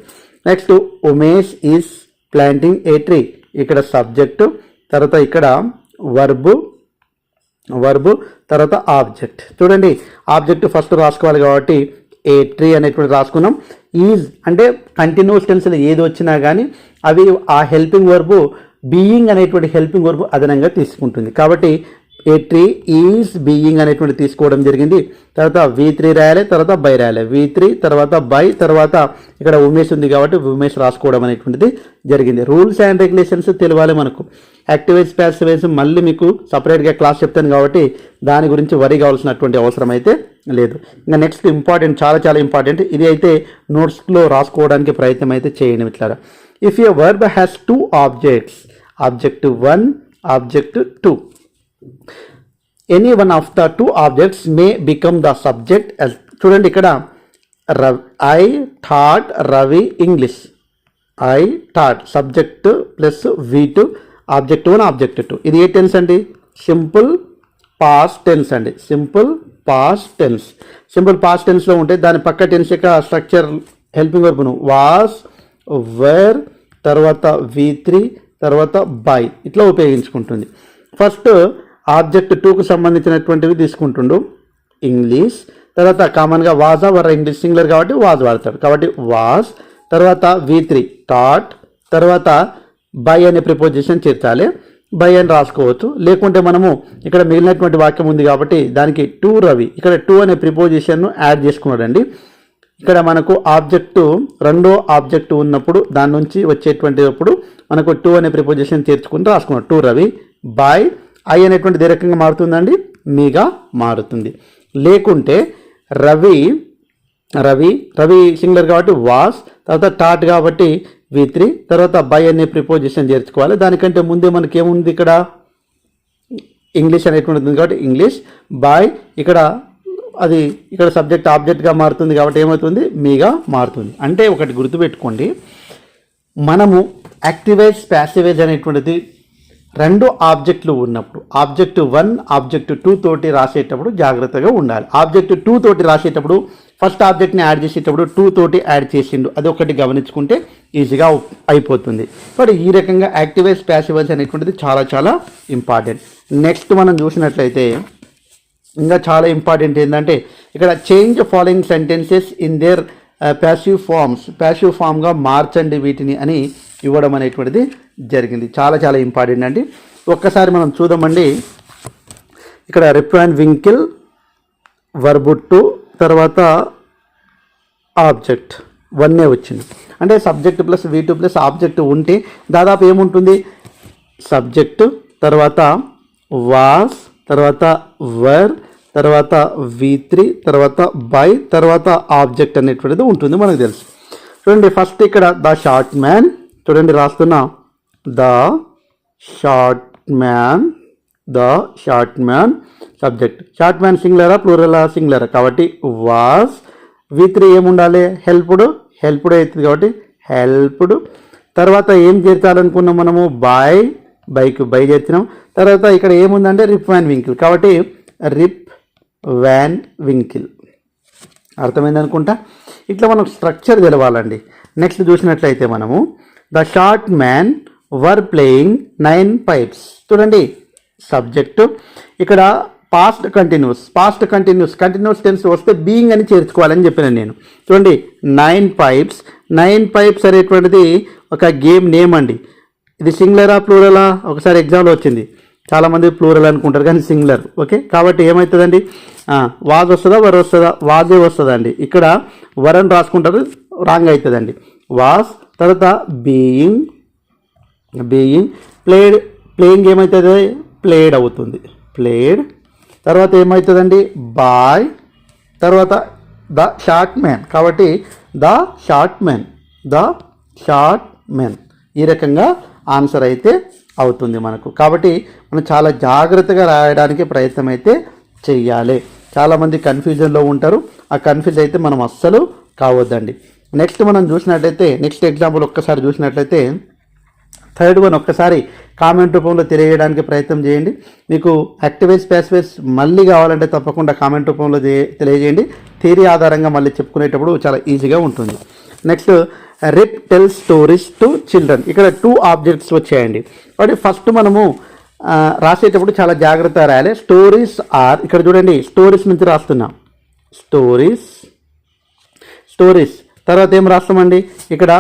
Next Umesh is planting A tree. ఇక్కడ సబ్జెక్టు, తర్వాత ఇక్కడ వర్బు తర్వాత ఆబ్జెక్ట్. చూడండి ఆబ్జెక్ట్ ఫస్ట్ రాసుకోవాలి కాబట్టి ఏ ట్రీ అనేటువంటి రాసుకున్నాం. ఈజ్ అంటే కంటిన్యూస్ టెన్స్లో ఏది వచ్చినా కానీ అవి ఆ హెల్పింగ్ వర్బు బీయింగ్ అనేటువంటి హెల్పింగ్ వర్బు అదనంగా తీసుకుంటుంది. కాబట్టి ఏ ట్రీ ఈజ్ బీయింగ్ అనేటువంటి తీసుకోవడం జరిగింది. తర్వాత V3 రాయాలి, తర్వాత బై రాయాలి. V3 తర్వాత బై, తర్వాత ఇక్కడ ఉమేష్ ఉంది కాబట్టి ఉమేష్ రాసుకోవడం అనేటువంటిది జరిగింది. రూల్స్ అండ్ రెగ్యులేషన్స్ తెలియాలి మనకు. యాక్టివేజ్ ప్యాసివేజ్ మళ్ళీ మీకు సపరేట్గా క్లాస్ చెప్తాను కాబట్టి దాని గురించి వరి కావాల్సినటువంటి అవసరం అయితే లేదు. ఇంకా నెక్స్ట్ ఇంపార్టెంట్, చాలా చాలా ఇంపార్టెంట్, ఇది అయితే నోట్స్లో రాసుకోవడానికి ప్రయత్నం అయితే చేయండి మిత్రులారా. If a verb has 2 objects, object 1, object 2, any one of the 2 objects may become the subject. చూడండి ఇక్కడ I thought Ravi English. I thought subject plus V2, object 1, object 2. ఇది ఏ టెన్స్ అండి? సింపుల్ పాస్ట్ టెన్స్ అండి. Simple past tense. Simple past టెన్స్లో ఉంటే దాని పక్క టెన్స్ యొక్క స్ట్రక్చర్ హెల్పింగ్ వర్బ్ను వాస్, వేర్, తర్వాత V3, తర్వాత బై ఇట్లా ఉపయోగించుకుంటుంది. ఫస్ట్ ఆబ్జెక్ట్ 2కు సంబంధించినటువంటివి తీసుకుంటుండు ఇంగ్లీష్, తర్వాత కామన్గా వాజా వర ఇంగ్లీష్ సింగులర్ కాబట్టి వాజ్ వాడతాడు కాబట్టి వాజ్, తర్వాత V3 థాట్, తర్వాత బై అనే ప్రిపోజిషన్ చేర్చాలి. బై అని రాసుకోవచ్చు. లేకుంటే మనము ఇక్కడ మిగిలినటువంటి వాక్యం ఉంది కాబట్టి దానికి 2 రవి, ఇక్కడ 2 అనే ప్రిపోజిషన్ను యాడ్ చేసుకున్నాడండి. ఇక్కడ మనకు ఆబ్జెక్టు రెండో ఆబ్జెక్టు ఉన్నప్పుడు దాని నుంచి వచ్చేటువంటిప్పుడు మనకు 2 అనే ప్రిపోజిషన్ చేర్చుకుంటూ రాసుకున్నాం. 2 రవి. బై ఐ అనేటువంటి ఏ రకంగా మారుతుందండి? మీగా మారుతుంది. లేకుంటే రవి సింగులర్ కాబట్టి వాస్, తర్వాత టాట్ కాబట్టి V3, తర్వాత బై అనే ప్రిపోజిషన్ చేర్చుకోవాలి. దానికంటే ముందే మనకి ఏముంది ఇక్కడ ఇంగ్లీష్ అనేటువంటిది ఉంది కాబట్టి ఇంగ్లీష్. బై ఇక్కడ సబ్జెక్ట్ ఆబ్జెక్ట్గా మారుతుంది కాబట్టి ఏమవుతుంది? మీగా మారుతుంది. అంటే ఒకటి గుర్తుపెట్టుకోండి, మనము యాక్టివేజ్ ప్యాసివేజ్ అనేటువంటిది 2 ఆబ్జెక్టులు ఉన్నప్పుడు ఆబ్జెక్ట్ 1, ఆబ్జెక్ట్ 2 తోటి రాసేటప్పుడు జాగ్రత్తగా ఉండాలి. ఆబ్జెక్ట్ 2 తోటి రాసేటప్పుడు ఫస్ట్ ఆబ్జెక్ట్ని యాడ్ చేసేటప్పుడు 2 తోటి యాడ్ చేసిండు, అది ఒకటి గమనించుకుంటే ఈజీగా అయిపోతుంది. బట్ ఈ రకంగా యాక్టివేజ్ ప్యాసివేజ్ అనేటువంటిది చాలా చాలా ఇంపార్టెంట్. నెక్స్ట్ మనం చూసినట్లయితే ఇంకా చాలా ఇంపార్టెంట్ ఏంటంటే ఇక్కడ change following sentences in their passive forms, passive ఫామ్గా మార్చండి వీటిని అని ఇవ్వడం అనేటువంటిది జరిగింది. చాలా చాలా ఇంపార్టెంట్ అండి. ఒక్కసారి మనం చూద్దామండి. ఇక్కడ రిప్రాన్ వింకిల్, వర్బ్ 2, తర్వాత ఆబ్జెక్ట్ 1 వచ్చింది. అంటే subject plus V2 plus object ఉంటే దాదాపు ఏముంటుంది? సబ్జెక్టు, తర్వాత వాస్, తర్వాత వర్, తర్వాత V3, తర్వాత బై, తర్వాత ఆబ్జెక్ట్ అనేటువంటిది ఉంటుంది, మనకు తెలుసు. చూడండి ఫస్ట్ ఇక్కడ ద షార్ట్ మ్యాన్, చూడండి రాస్తున్నా the short man subject. Short man సింగులరా ప్లూరలా? సింగులరా కాబట్టి వాస్. V3 ఏముండాలి? హెల్ప్డ్ అవుతుంది కాబట్టి హెల్ప్డ్. తర్వాత ఏం చేర్చాలనుకున్నాం మనము? బైక్ బై చేర్చినాం. తర్వాత ఇక్కడ ఏముందంటే రిప్ వ్యాన్ వింకిల్ కాబట్టి రిప్ వ్యాన్ వింకిల్. అర్థమైంది అనుకుంటా. ఇట్లా మనకు స్ట్రక్చర్ తెలవాలండి. నెక్స్ట్ చూసినట్లయితే మనము the short man were playing 9 pipes. చూడండి సబ్జెక్టు, ఇక్కడ పాస్ట్ కంటిన్యూస్ టెన్స్ వస్తే బీయింగ్ అని చేర్చుకోవాలని చెప్పిన నేను. చూడండి 9 pipes అనేటువంటిది ఒక గేమ్ నేమ్ అండి. ఇది సింగులరా ప్లూరలా? ఒకసారి ఎగ్జామ్లో వచ్చింది, చాలామంది ప్లూరల్ అనుకుంటారు కానీ సింగులర్. ఓకే, కాబట్టి ఏమవుతుందండి? వాజ్ వస్తుందా వర్ వస్తుందా? వాజే వస్తుందండి. ఇక్కడ వర్ అని రాసుకుంటారు, రాంగ్ అవుతుందండి. వాజ్, తర్వాత బీయింగ్, ప్లేయింగ్ ఏమవుతుంది? ప్లేడ్ అవుతుంది, ప్లేడ్. తర్వాత ఏమవుతుందండి? బాయ్, తర్వాత ద షార్ట్ మ్యాన్ కాబట్టి ద షార్ట్ మ్యాన్. ఈ రకంగా ఆన్సర్ అయితే అవుతుంది మనకు. కాబట్టి మనం చాలా జాగ్రత్తగా రాయడానికి ప్రయత్నం అయితే చెయ్యాలి. చాలామంది కన్ఫ్యూజన్లో ఉంటారు, ఆ కన్ఫ్యూజ్ అయితే మనం అస్సలు కావద్దండి. నెక్స్ట్ మనం చూసినట్లయితే నెక్స్ట్ ఎగ్జాంపుల్ ఒక్కసారి చూసినట్లయితే థర్డ్ వన్ ఒక్కసారి కామెంట్ రూపంలో తెలియజేయడానికి ప్రయత్నం చేయండి. మీకు యాక్టివేస్ ప్యాసివేస్ మళ్ళీ కావాలంటే తప్పకుండా కామెంట్ రూపంలో తెలియజేయండి. థియరీ ఆధారంగా మళ్ళీ చెప్పుకునేటప్పుడు చాలా ఈజీగా ఉంటుంది. నెక్స్ట్ రిప్ టెల్ స్టోరీస్ టు చిల్డ్రన్. ఇక్కడ 2 ఆబ్జెక్ట్స్ వచ్చాయండి. కాబట్టి ఫస్ట్ మనము రాసేటప్పుడు చాలా జాగ్రత్తగా రాయాలి. స్టోరీస్ ఆర్, ఇక్కడ చూడండి స్టోరీస్ నుంచి రాస్తున్నాం. స్టోరీస్ తర్వాత ఏం రాస్తామండి, ఇక్కడ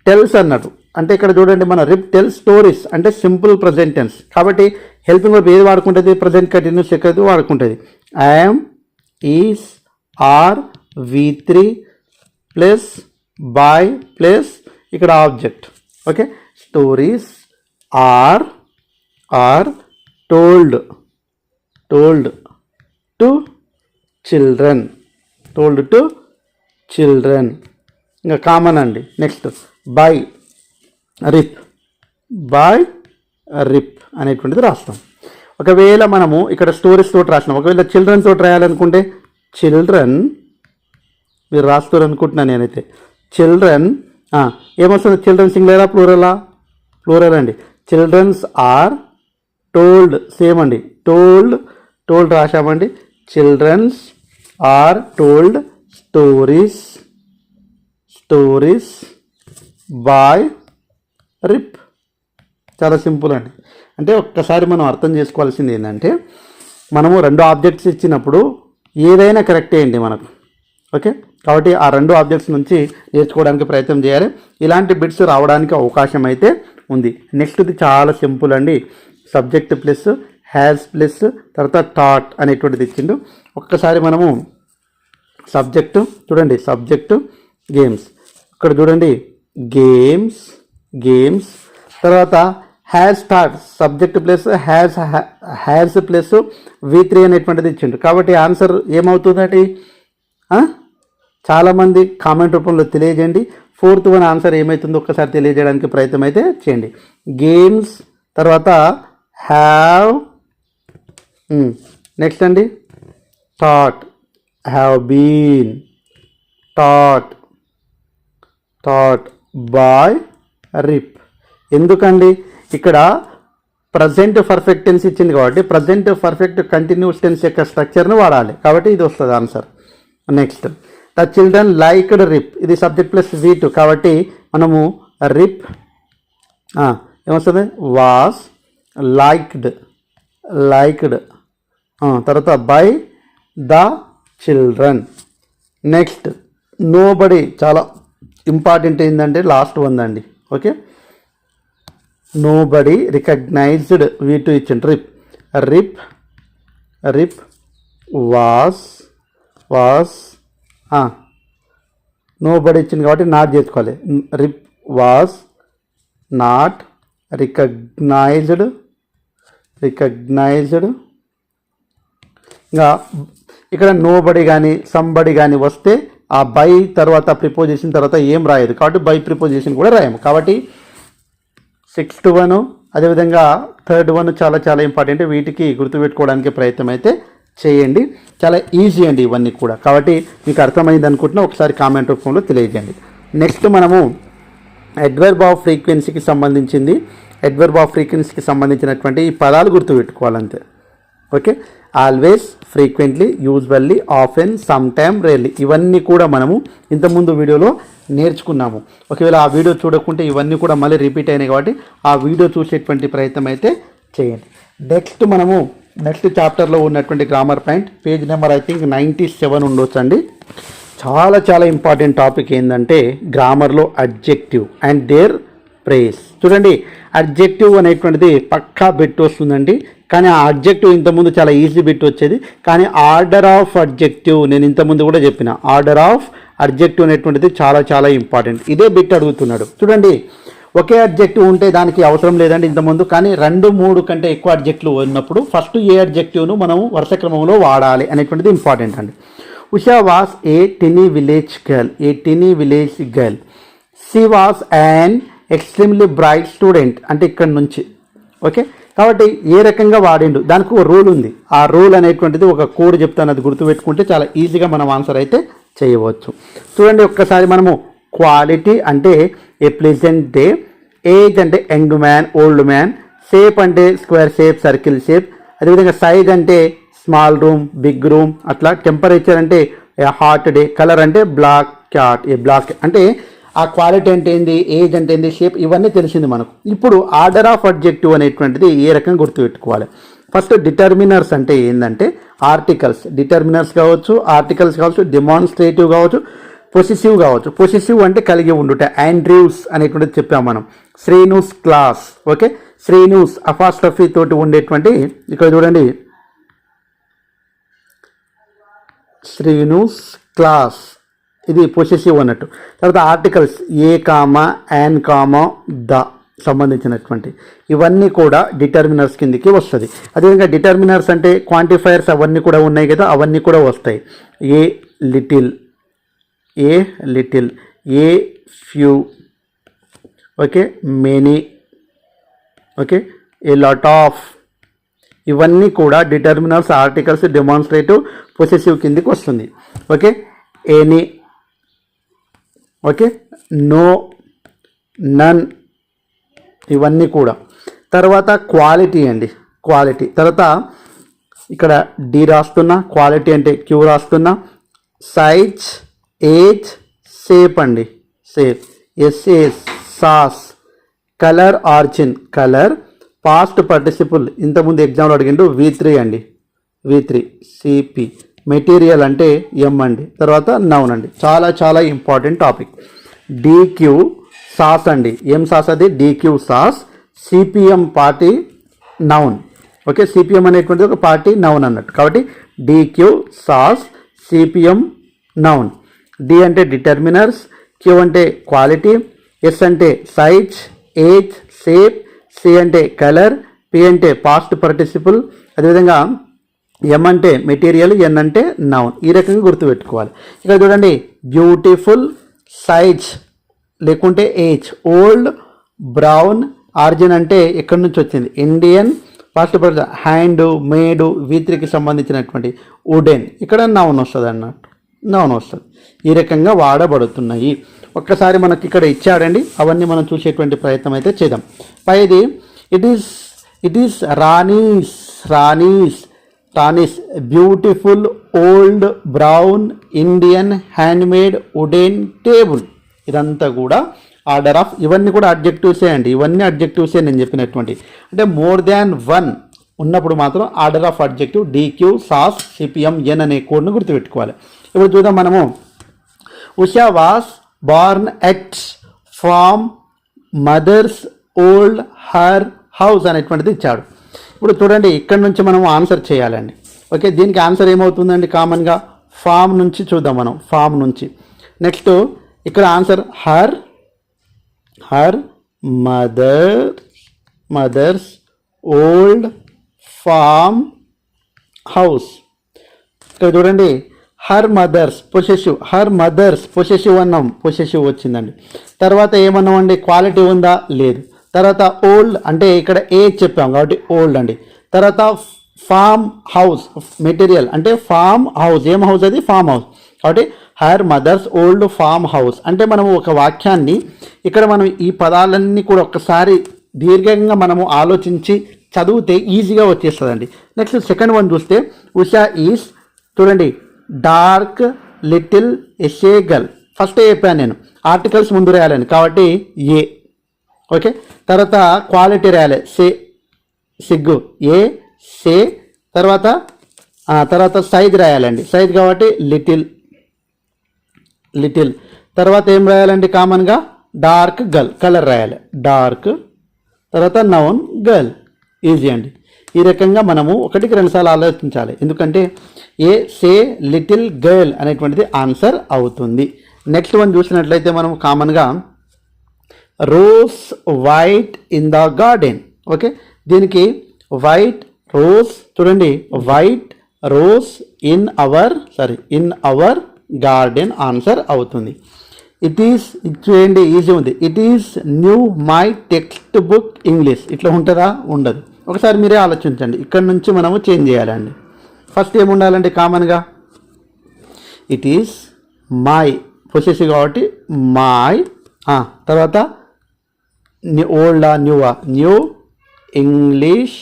టెల్స్ అన్నట్టు. అంటే ఇక్కడ చూడండి మన రిప్ టెల్ స్టోరీస్ అంటే సింపుల్ ప్రజెంట్ టెన్స్. కాబట్టి హెల్పింగ్ వర్బ్ ఏది వాడుకుంటుంది, ప్రజెంట్ కంటిన్యూస్ ఎక్కడైతే వాడుకుంటుంది. Am, is, are, V3 plus by plus ఇక్కడ object. Okay, stories are told to children. ఇంకా కామన్ అండి. నెక్స్ట్ బై రిప్ అనేటువంటిది రాస్తాం. ఒకవేళ మనము ఇక్కడ స్టోరీస్ తోటి రాసినాం, ఒకవేళ చిల్డ్రన్ తోటి రాయాలనుకుంటే చిల్డ్రన్, మీరు రాస్తారు అనుకుంటున్నాను నేనైతే. చిల్డ్రన్ ఏమొస్తుంది, చిల్డ్రన్ సింగులరా ప్లూరల్ అండి. చిల్డ్రన్స్ ఆర్ టోల్డ్, సేమ్ అండి, టోల్డ్ రాశామండి. Childrens are told stories by Rip. చాలా సింపుల్ అండి. అంటే ఒక్కసారి మనం అర్థం చేసుకోవాల్సింది ఏంటంటే, మనము 2 ఆబ్జెక్ట్స్ ఇచ్చినప్పుడు ఏదైనా కరెక్టే అండి మనకు. ఓకే, కాబట్టి ఆ 2 ఆబ్జెక్ట్స్ నుంచి నేర్చుకోవడానికి ప్రయత్నం చేయాలి. ఇలాంటి బిట్స్ రావడానికి అవకాశం అయితే ఉంది. నెక్స్ట్ది చాలా సింపుల్ అండి. సబ్జెక్ట్ ప్లస్ హ్యాస్ ప్లస్ తర్వాత థాట్ అనేటువంటిది ఇచ్చిండు. ఒక్కసారి మనము సబ్జెక్టు చూడండి, సబ్జెక్టు గేమ్స్, ఇక్కడ చూడండి గేమ్స్ తర్వాత has thought, subject plus has plus V3 అనేటువంటిది ఇచ్చిండు. కాబట్టి ఆన్సర్ ఏమవుతుందండి, చాలామంది కామెంట్ రూపంలో తెలియజేయండి. 4th వన్ ఆన్సర్ ఏమవుతుందో ఒక్కసారి తెలియజేయడానికి ప్రయత్నం అయితే చేయండి. గేమ్స్ తర్వాత హ్యావ్, నెక్స్ట్ అండి thought, have been, thought by Rip. ఎందుకండి, ఇక్కడ ప్రజెంట్ పర్ఫెక్ట్ టెన్స్ ఇచ్చింది కాబట్టి ప్రజెంట్ పర్ఫెక్ట్ కంటిన్యూస్ టెన్స్ యొక్క స్ట్రక్చర్ను వాడాలి. కాబట్టి ఇది వస్తుంది answer. Next the children liked Rip, ఇది సబ్జెక్ట్ ప్లస్ V2 కాబట్టి మనము రిప్ ఏమొస్తుంది, వాస్ లైక్డ్ తర్వాత by the children. Next nobody, చాలా ఇంపార్టెంట్ ఏంటంటే లాస్ట్ ఉందండి. ఓకే, నోబడి రికగ్నైజ్డ్ V2 ఇచ్చింది. రిప్ వాస్ నోబడి ఇచ్చింది కాబట్టి నాట్ చేసుకోవాలి. Rip was not recognised. ఇంకా ఇక్కడ నోబడి కానీ సంబడి కానీ వస్తే ఆ బై తర్వాత ప్రిపోజిషన్ తర్వాత ఏం రాయదు కాబట్టి బై ప్రిపోజిషన్ కూడా రాయము. కాబట్టి 6th వన్ అదేవిధంగా 3rd వన్ చాలా ఇంపార్టెంట్. వీటికి గుర్తుపెట్టుకోవడానికి ప్రయత్నం అయితే చేయండి. చాలా ఈజీ అండి ఇవన్నీ కూడా. కాబట్టి మీకు అర్థమైంది అనుకుంటున్నా, ఒకసారి కామెంట్ రూపంలో తెలియజేయండి. నెక్స్ట్ మనము అడ్వర్బ్ ఆఫ్ ఫ్రీక్వెన్సీకి సంబంధించినటువంటి ఈ పదాలు గుర్తుపెట్టుకోవాలంతే. Okay, always, frequently, usually, often, some time, rarely, ఇవన్నీ కూడా మనము ఇంతకుముందు వీడియోలో నేర్చుకున్నాము. ఒకవేళ ఆ వీడియో చూడకుంటే ఇవన్నీ కూడా మళ్ళీ రిపీట్ అయినాయి కాబట్టి ఆ వీడియో చూసేటువంటి ప్రయత్నం అయితే చేయండి. నెక్స్ట్ చాప్టర్లో ఉన్నటువంటి grammar point page number I think 97 ఉండొచ్చండి. చాలా ఇంపార్టెంట్ టాపిక్ ఏంటంటే గ్రామర్లో అడ్జెక్టివ్ అండ్ దేర్ ప్రేస్. చూడండి, అడ్జెక్టివ్ అనేటువంటిది పక్కా బిట్ వస్తుందండి. కానీ ఆ అడ్జెక్టివ్ ఇంతకుముందు చాలా ఈజీ బిట్ వచ్చేది. కానీ ఆర్డర్ ఆఫ్ అడ్జెక్టివ్ నేను ఇంతకుముందు కూడా చెప్పిన, ఆర్డర్ ఆఫ్ అడ్జెక్టివ్ అనేటువంటిది చాలా ఇంపార్టెంట్. ఇదే బిట్ అడుగుతున్నాడు. చూడండి, ఒకే అడ్జెక్టివ్ ఉంటే దానికి అవసరం లేదండి ఇంతకుముందు. కానీ 2-3 కంటే ఎక్కువ అడ్జెక్టివ్లు ఉన్నప్పుడు ఫస్ట్ ఏ అడ్జెక్టివ్ను మనం వరుస క్రమంలో వాడాలి అనేటువంటిది ఇంపార్టెంట్ అండి. Usha was a tiny village girl. She was an extremely bright student. అంటే ఇక్కడ నుంచి ఓకే. కాబట్టి ఏ రకంగా వాడిండు దానికి ఒక రూల్ ఉంది. ఆ రూల్ అనేటువంటిది ఒక కోడ్ చెప్తాను, అది గుర్తుపెట్టుకుంటే చాలా ఈజీగా మనం ఆన్సర్ అయితే చేయవచ్చు. చూడండి, ఒక్కసారి మనము క్వాలిటీ అంటే ఏ ప్లెజెంట్ డే, ఏజ్ అంటే young man, old man, shape అంటే స్క్వేర్ షేప్, సర్కిల్ షేప్. అదేవిధంగా సైజ్ అంటే స్మాల్ రూమ్, బిగ్ రూమ్ అట్లా. టెంపరేచర్ అంటే హాట్ డే. కలర్ అంటే బ్లాక్ క్యాట్, బ్లాక్ అంటే ఆ క్వాలిటీ అంటే ఏంది, ఏజ్ అంటే ఏంది, షేప్ ఇవన్నీ తెలిసింది మనకు. ఇప్పుడు ఆర్డర్ ఆఫ్ అడ్జెక్టివ్ అనేటువంటిది ఏ రకంగా గుర్తుపెట్టుకోవాలి. ఫస్ట్ డిటర్మినర్స్ అంటే ఏంటంటే ఆర్టికల్స్. డిటర్మినర్స్ కావచ్చు, ఆర్టికల్స్ కావచ్చు, డెమాన్స్ట్రేటివ్ కావచ్చు, పొసెసివ్ కావచ్చు. పొసెసివ్ అంటే కలిగి ఉండుట. ఆండ్రూస్ అనేటువంటిది చెప్పాము మనం. శ్రీనుస్ క్లాస్. ఓకే, శ్రీనుస్ అపాస్ట్రఫీ తోటి ఉండేటువంటి, ఇక్కడ చూడండి శ్రీనుస్ క్లాస్, ఇది పొసెసివ్ అన్నట్టు. తర్వాత articles A comma, an comma, the సంబంధించినటువంటి ఇవన్నీ కూడా డిటర్మినర్స్ కిందికి వస్తుంది. అదేవిధంగా డిటర్మినర్స్ అంటే క్వాంటిఫైర్స్ అవన్నీ కూడా ఉన్నాయి కదా, అవన్నీ కూడా వస్తాయి. A little, a little, a few, okay, many, okay, a lot of, ఇవన్నీ కూడా డిటర్మినర్స్, ఆర్టికల్స్, డెమాన్స్ట్రేటివ్, పొసెసివ్ కిందికి వస్తుంది. ఓకే, ఎనీ, ఓకే, నో, నన్, ఇవన్నీ కూడా. తర్వాత క్వాలిటీ అండి, క్వాలిటీ. తర్వాత ఇక్కడ డి రాస్తున్నా, క్వాలిటీ అంటే క్యూ రాస్తున్నా. సైజ్, ఏజ్, షేప్ అండి, shape, SA, SAS. Colour, origin, colour. Past participle ఇంతకుముందు ఎగ్జామ్లో అడిగిండు V3 అండి, V3. సిపి. మెటీరియల్ అంటే ఎం అండి. తర్వాత నౌన్ అండి. చాలా చాలా ఇంపార్టెంట్ టాపిక్. డిక్యూ సాస్ అండి, ఏం సాస్ అది, DQ SAS. CPM party noun. Okay, CPM అనేటువంటిది ఒక పార్టీ నౌన్ అన్నట్టు. కాబట్టి DQ SAS, CPM noun. D అంటే డిటర్మినర్స్, క్యూ అంటే క్వాలిటీ, ఎస్ అంటే సైజ్, ఏజ్, షేప్, సి అంటే కలర్, పి అంటే పాస్ట్ పార్టిసిపుల్, అదేవిధంగా ఎం అంటే మెటీరియల్, ఎన్ అంటే నౌన్. ఈ రకంగా గుర్తుపెట్టుకోవాలి. ఇక్కడ చూడండి బ్యూటిఫుల్, సైజ్ లేకుంటే ఏజ్, ఓల్డ్, బ్రౌన్. ఆర్జిన్ అంటే ఎక్కడి నుంచి వచ్చింది, Indian. Past participle hand, made, V3కి సంబంధించినటువంటి వుడెన్, ఇక్కడ నౌన్ వస్తుంది అన్నట్టు, నౌన్ వస్తుంది. ఈ రకంగా వాడబడుతున్నాయి. ఒక్కసారి మనకి ఇక్కడ ఇచ్చాడండి, అవన్నీ మనం చూసేటువంటి ప్రయత్నం అయితే చేద్దాం. పైది it is Rani's, Rani's, Rani's beautiful, old, brown, Indian, handmade, wooden, table. ఇదంతా కూడా ఆర్డర్ ఆఫ్, ఇవన్నీ కూడా అడ్జెక్టివ్సే అండి, ఇవన్నీ అడ్జెక్టివ్సే నేను చెప్పినటువంటి. అంటే మోర్ దాన్ వన్ ఉన్నప్పుడు మాత్రం order of adjective DQ SAS CPM N అనే కోడ్ను గుర్తుపెట్టుకోవాలి. ఇప్పుడు చూద్దాం మనము. Usha was born at from mother's old her house అనేటువంటిది ఇచ్చాడు. ఇప్పుడు చూడండి ఇక్కడ నుంచి మనం ఆన్సర్ చేయాలండి. ఓకే, దీనికి ఆన్సర్ ఏమవుతుందండి, కామన్గా ఫామ్ నుంచి చూద్దాం మనం, ఫామ్ నుంచి. నెక్స్ట్ ఇక్కడ answer her, her mothers old farm house. ఇక్కడ చూడండి her mothers possessive, her mothers possessive అన్నాం, పొసెసివ్ వచ్చిందండి. తర్వాత ఏమన్నామండి, క్వాలిటీ ఉందా, లేదు. తర్వాత ఓల్డ్ అంటే ఇక్కడ ఏజ్ చెప్పాం కాబట్టి ఓల్డ్ అండి. తర్వాత ఫామ్ హౌస్, మెటీరియల్ అంటే ఫామ్ హౌస్, ఏం హౌస్ అది, ఫామ్ హౌస్. కాబట్టి her mothers old farm house. అంటే మనం ఒక వాక్యాన్ని ఇక్కడ మనం ఈ పదాలన్నీ కూడా ఒక్కసారి దీర్ఘంగా మనము ఆలోచించి చదివితే ఈజీగా వచ్చేస్తుందండి. నెక్స్ట్ సెకండ్ వన్ చూస్తే ఉషా ఈస్, చూడండి డార్క్, లిటిల్, ఎస్ఏ, గర్ల్. ఫస్ట్ చెప్పాను నేను ఆర్టికల్స్ ముందు రాయాలని, కాబట్టి ఏ. ఓకే, తర్వాత క్వాలిటీ రాయాలి, సే, సిగ్గు, ఏ, సే. తర్వాత సైజ్ రాయాలండి, సైజ్ కాబట్టి లిటిల్, లిటిల్. తర్వాత ఏం రాయాలండి, కామన్గా డార్క్, గర్ల్, కలర్ రాయాలి, డార్క్. తర్వాత నౌన్ గర్ల్. ఈజీ అండి. ఈ రకంగా మనము ఒకటికి రెండుసార్లు ఆలోచించాలి, ఎందుకంటే ఏ, సే, లిటిల్, గర్ల్ అనేటువంటిది ఆన్సర్ అవుతుంది. నెక్స్ట్ వన్ చూసినట్లయితే మనం కామన్గా rose white in the garden. Okay, దీనికి వైట్ రోజ్, చూడండి white rose in our garden answer అవుతుంది. ఇట్ ఈస్, చూడండి ఈజీ ఉంది, it is new my text book English. ఇట్లా ఉంటుందా, ఉండదు. ఒకసారి మీరే ఆలోచించండి. ఇక్కడ నుంచి మనము చేంజ్ చేయాలండి. ఫస్ట్ ఏముండాలండి, కామన్గా ఇట్ ఈస్ మై, పొసెసివ్ కాబట్టి మై. తర్వాత ఓల్డా, న్యూవా, న్యూ ఇంగ్లీష్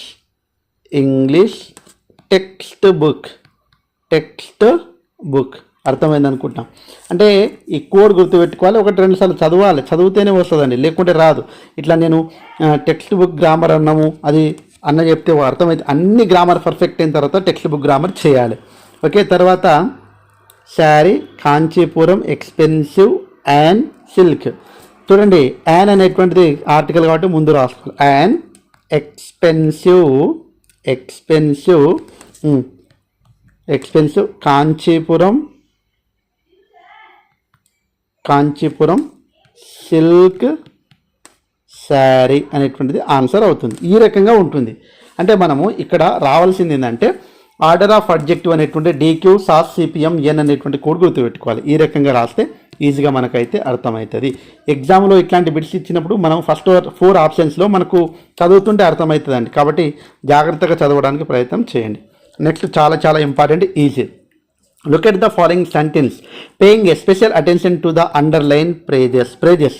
టెక్స్ట్ బుక్ అర్థమైంది అనుకుంటాం. అంటే ఈ కోడ్ గుర్తుపెట్టుకోవాలి, 1-2 సార్లు చదవాలి, చదివితేనే వస్తుందండి, లేకుంటే రాదు. ఇట్లా నేను టెక్స్ట్ బుక్ గ్రామర్ అన్నాము, అది అన్న చెప్తే అర్థమైతే అన్ని గ్రామర్ పర్ఫెక్ట్ అయిన తర్వాత టెక్స్ట్ బుక్ గ్రామర్ చేయాలి. ఓకే, తర్వాత sari, Kanchipuram, expensive and silk. చూడండి, యాన్ అనేటువంటిది ఆర్టికల్ కాబట్టి ముందు రాసుకోవాలి. An expensive Kanchipuram silk sari అనేటువంటిది ఆన్సర్ అవుతుంది. ఈ రకంగా ఉంటుంది. అంటే మనము ఇక్కడ రావాల్సింది ఏంటంటే ఆర్డర్ ఆఫ్ అడ్జెక్టివ్ అనేటువంటి DQ SAS CPM N అనేటువంటి కోడ్ గుర్తుపెట్టుకోవాలి. ఈ రకంగా రాస్తే ఈజీగా మనకైతే అర్థమవుతుంది. ఎగ్జామ్లో ఇట్లాంటి బిట్స్ ఇచ్చినప్పుడు మనం ఫస్ట్ 4 ఆప్షన్స్లో మనకు చదువుతుంటే అర్థమవుతుందండి. కాబట్టి జాగ్రత్తగా చదవడానికి ప్రయత్నం చేయండి. నెక్స్ట్ చాలా important, easy. Look at the following sentence, paying a special attention to the underlined phrases.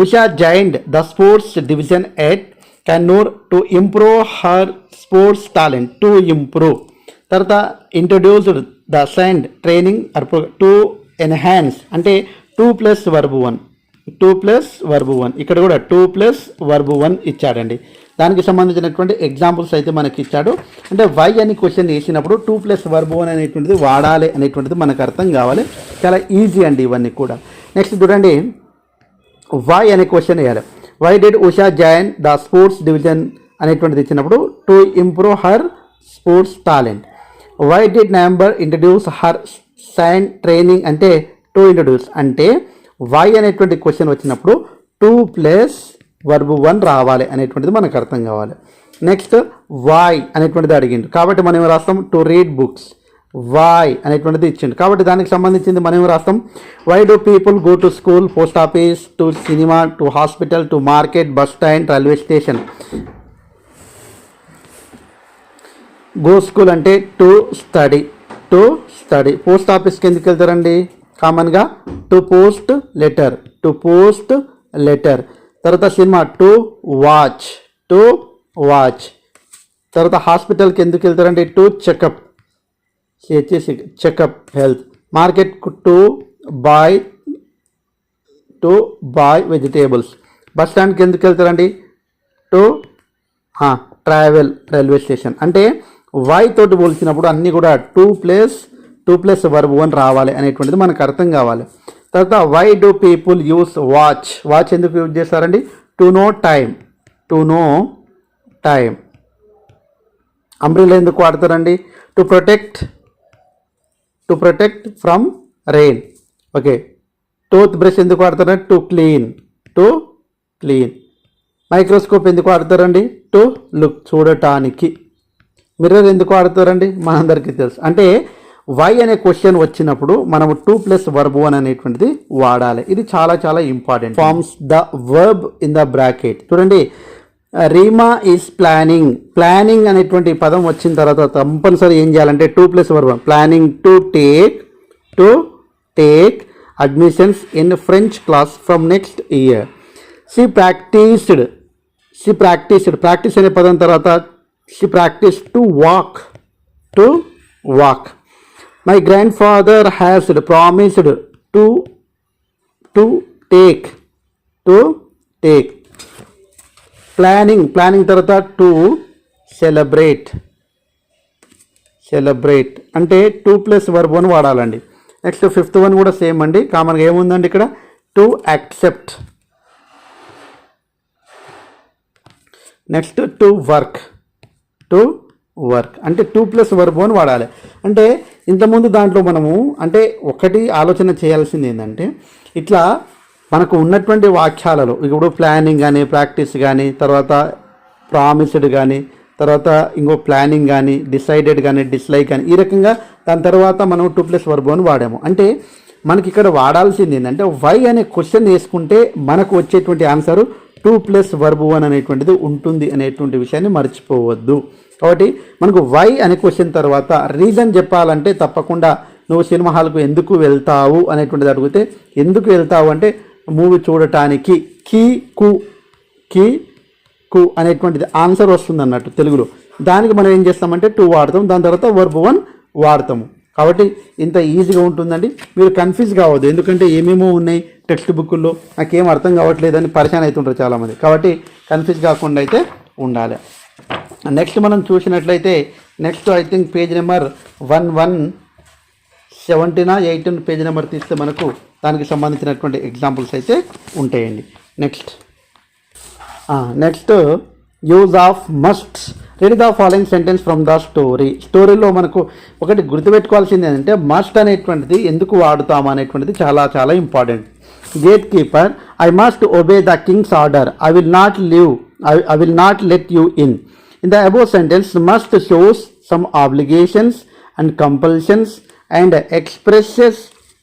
Usha joined the sports division at Kannur to improve her sports talent. To improve. తర్వాత introduced the sand training to enhance. అంటే 2 + verb 1. 2 + verb 1. ఇక్కడ కూడా 2 + verb 1 ఇచ్చాడండి. దానికి సంబంధించినటువంటి examples అయితే మనకి ఇచ్చాడు. అంటే వై అని క్వశ్చన్ వేసినప్పుడు 2 + verb 1 అనేటువంటిది వాడాలి అనేటువంటిది మనకు అర్థం కావాలి. చాలా ఈజీ అండి ఇవన్నీ కూడా. నెక్స్ట్ చూడండి, వై అనే క్వశ్చన్ వేయాలి. Why did Usha join the sports division అనేటువంటిది ఇచ్చినప్పుడు to improve her sports talent. Why did November introduce her sign training అంటే టు ఇంట్రడ్యూస్. అంటే వై అనేటువంటి క్వశ్చన్ వచ్చినప్పుడు 2 + verb 1 రావాలి అనేటువంటిది మనకు అర్థం కావాలి. నెక్స్ట్ వై అనేటువంటిది అడిగిండు కాబట్టి మనం ఏం రాస్తాం, టు రీడ్ బుక్స్. వై అనేటువంటిది ఇచ్చిండు కాబట్టి దానికి సంబంధించింది మనం ఏం రాస్తాం, why do people go to school, post office, to cinema, to hospital, to market, bus stand, railway station. Go school అంటే టు స్టడీ. పోస్ట్ ఆఫీస్కి ఎందుకు వెళ్తారండి, కామన్గా టు పోస్ట్ లెటర్. తర్వాత సినిమా టు వాచ్. తర్వాత హాస్పిటల్కి ఎందుకు వెళ్తారంటే to checkup health. Market to buy vegetables. Bus స్టాండ్కి ఎందుకు వెళ్తారండి, టు ట్రావెల్. Railway station. అంటే వై తోటి పోల్చినప్పుడు అన్నీ కూడా 2 + verb 1 రావాలి అనేటువంటిది మనకు అర్థం కావాలి. తర్వాత why do people use watch ఎందుకు యూజ్ చేస్తారండి, టు నో టైం. అంబ్రెల్లా ఎందుకు వాడతారండి, to protect from rain. Okay, toothbrush ఎందుకు వాడతారండి, టు క్లీన్. మైక్రోస్కోప్ ఎందుకు వాడతారండి, టు లుక్, చూడటానికి. మిర్రర్ ఎందుకు వాడతారండి, మనందరికీ తెలుసు. అంటే వై అనే క్వశ్చన్ వచ్చినప్పుడు మనము 2 + verb 1 అనేటువంటిది వాడాలి. ఇది చాలా important. Forms the verb in the bracket. చూడండి, రీమా ఈజ్ ప్లానింగ్ అనేటువంటి పదం వచ్చిన తర్వాత కంపల్సరీ ఏం చేయాలంటే 2 + verb 1. Planning to take admissions in French class from next year. Practice అనే పదం తర్వాత she practice to walk. My grandfather has promised to take. Planning తర్వాత to celebrate. అంటే 2 + verb 1 వాడాలండి. నెక్స్ట్ 5th one కూడా సేమ్ అండి. కామన్గా ఏముందండి ఇక్కడ, to accept. Next to work అంటే 2 + verb 1 వాడాలి. అంటే ఇంతకుముందు దాంట్లో మనము అంటే ఒకటి ఆలోచన చేయాల్సింది ఏంటంటే, ఇట్లా మనకు ఉన్నటువంటి వాక్యాలలో ఇప్పుడు ప్లానింగ్ కానీ, ప్రాక్టీస్ కానీ, తర్వాత ప్రామిస్డ్ కానీ, తర్వాత ఇంకో ప్లానింగ్ కానీ, డిసైడెడ్ కానీ, డిస్లైక్ కానీ, ఈ రకంగా దాని తర్వాత మనం 2 + verb 1 వాడాము. అంటే మనకి ఇక్కడ వాడాల్సింది ఏంటంటే వై అనే క్వశ్చన్ వేసుకుంటే మనకు వచ్చేటువంటి ఆన్సర్ 2 + verb 1 అనేటువంటిది ఉంటుంది అనేటువంటి విషయాన్ని మర్చిపోవద్దు. కాబట్టి మనకు వై అనే క్వశ్చన్ తర్వాత రీజన్ చెప్పాలంటే తప్పకుండా నువ్వు సినిమా హాల్కు ఎందుకు వెళ్తావు అనేటువంటిది అడిగితే, ఎందుకు వెళ్తావు అంటే మూవీ చూడటానికి. ఎక్కు అనేటువంటిది ఆన్సర్ వస్తుంది అన్నట్టు తెలుగులో. దానికి మనం ఏం చేస్తామంటే టు వాడతాం, దాని తర్వాత వర్బ్ వన్ వాడతాము. కాబట్టి ఇంత ఈజీగా ఉంటుందండి. మీరు కన్ఫ్యూజ్ కావద్దు, ఎందుకంటే ఏమేమో ఉన్నాయి టెక్స్ట్ బుక్కుల్లో, నాకేం అర్థం కావట్లేదని పరిశాన్ అవుతుంటారు చాలామంది. కాబట్టి కన్ఫ్యూజ్ కాకుండా అయితే ఉండాలి. నెక్స్ట్ మనం చూసినట్లయితే next I think page number 1117 18 page number తీస్తే మనకు దానికి సంబంధించినటువంటి ఎగ్జాంపుల్స్ అయితే ఉంటాయండి. Next use of must. Read the following sentence from the story. స్టోరీలో మనకు ఒకటి గుర్తుపెట్టుకోవాల్సింది ఏంటంటే మస్ట్ అనేటువంటిది ఎందుకు వాడుతాము అనేటువంటిది చాలా చాలా important. Gate keeper, I must obey the Kings order, I will not let you in. In the above sentence, must shows some obligations and compulsions and expresses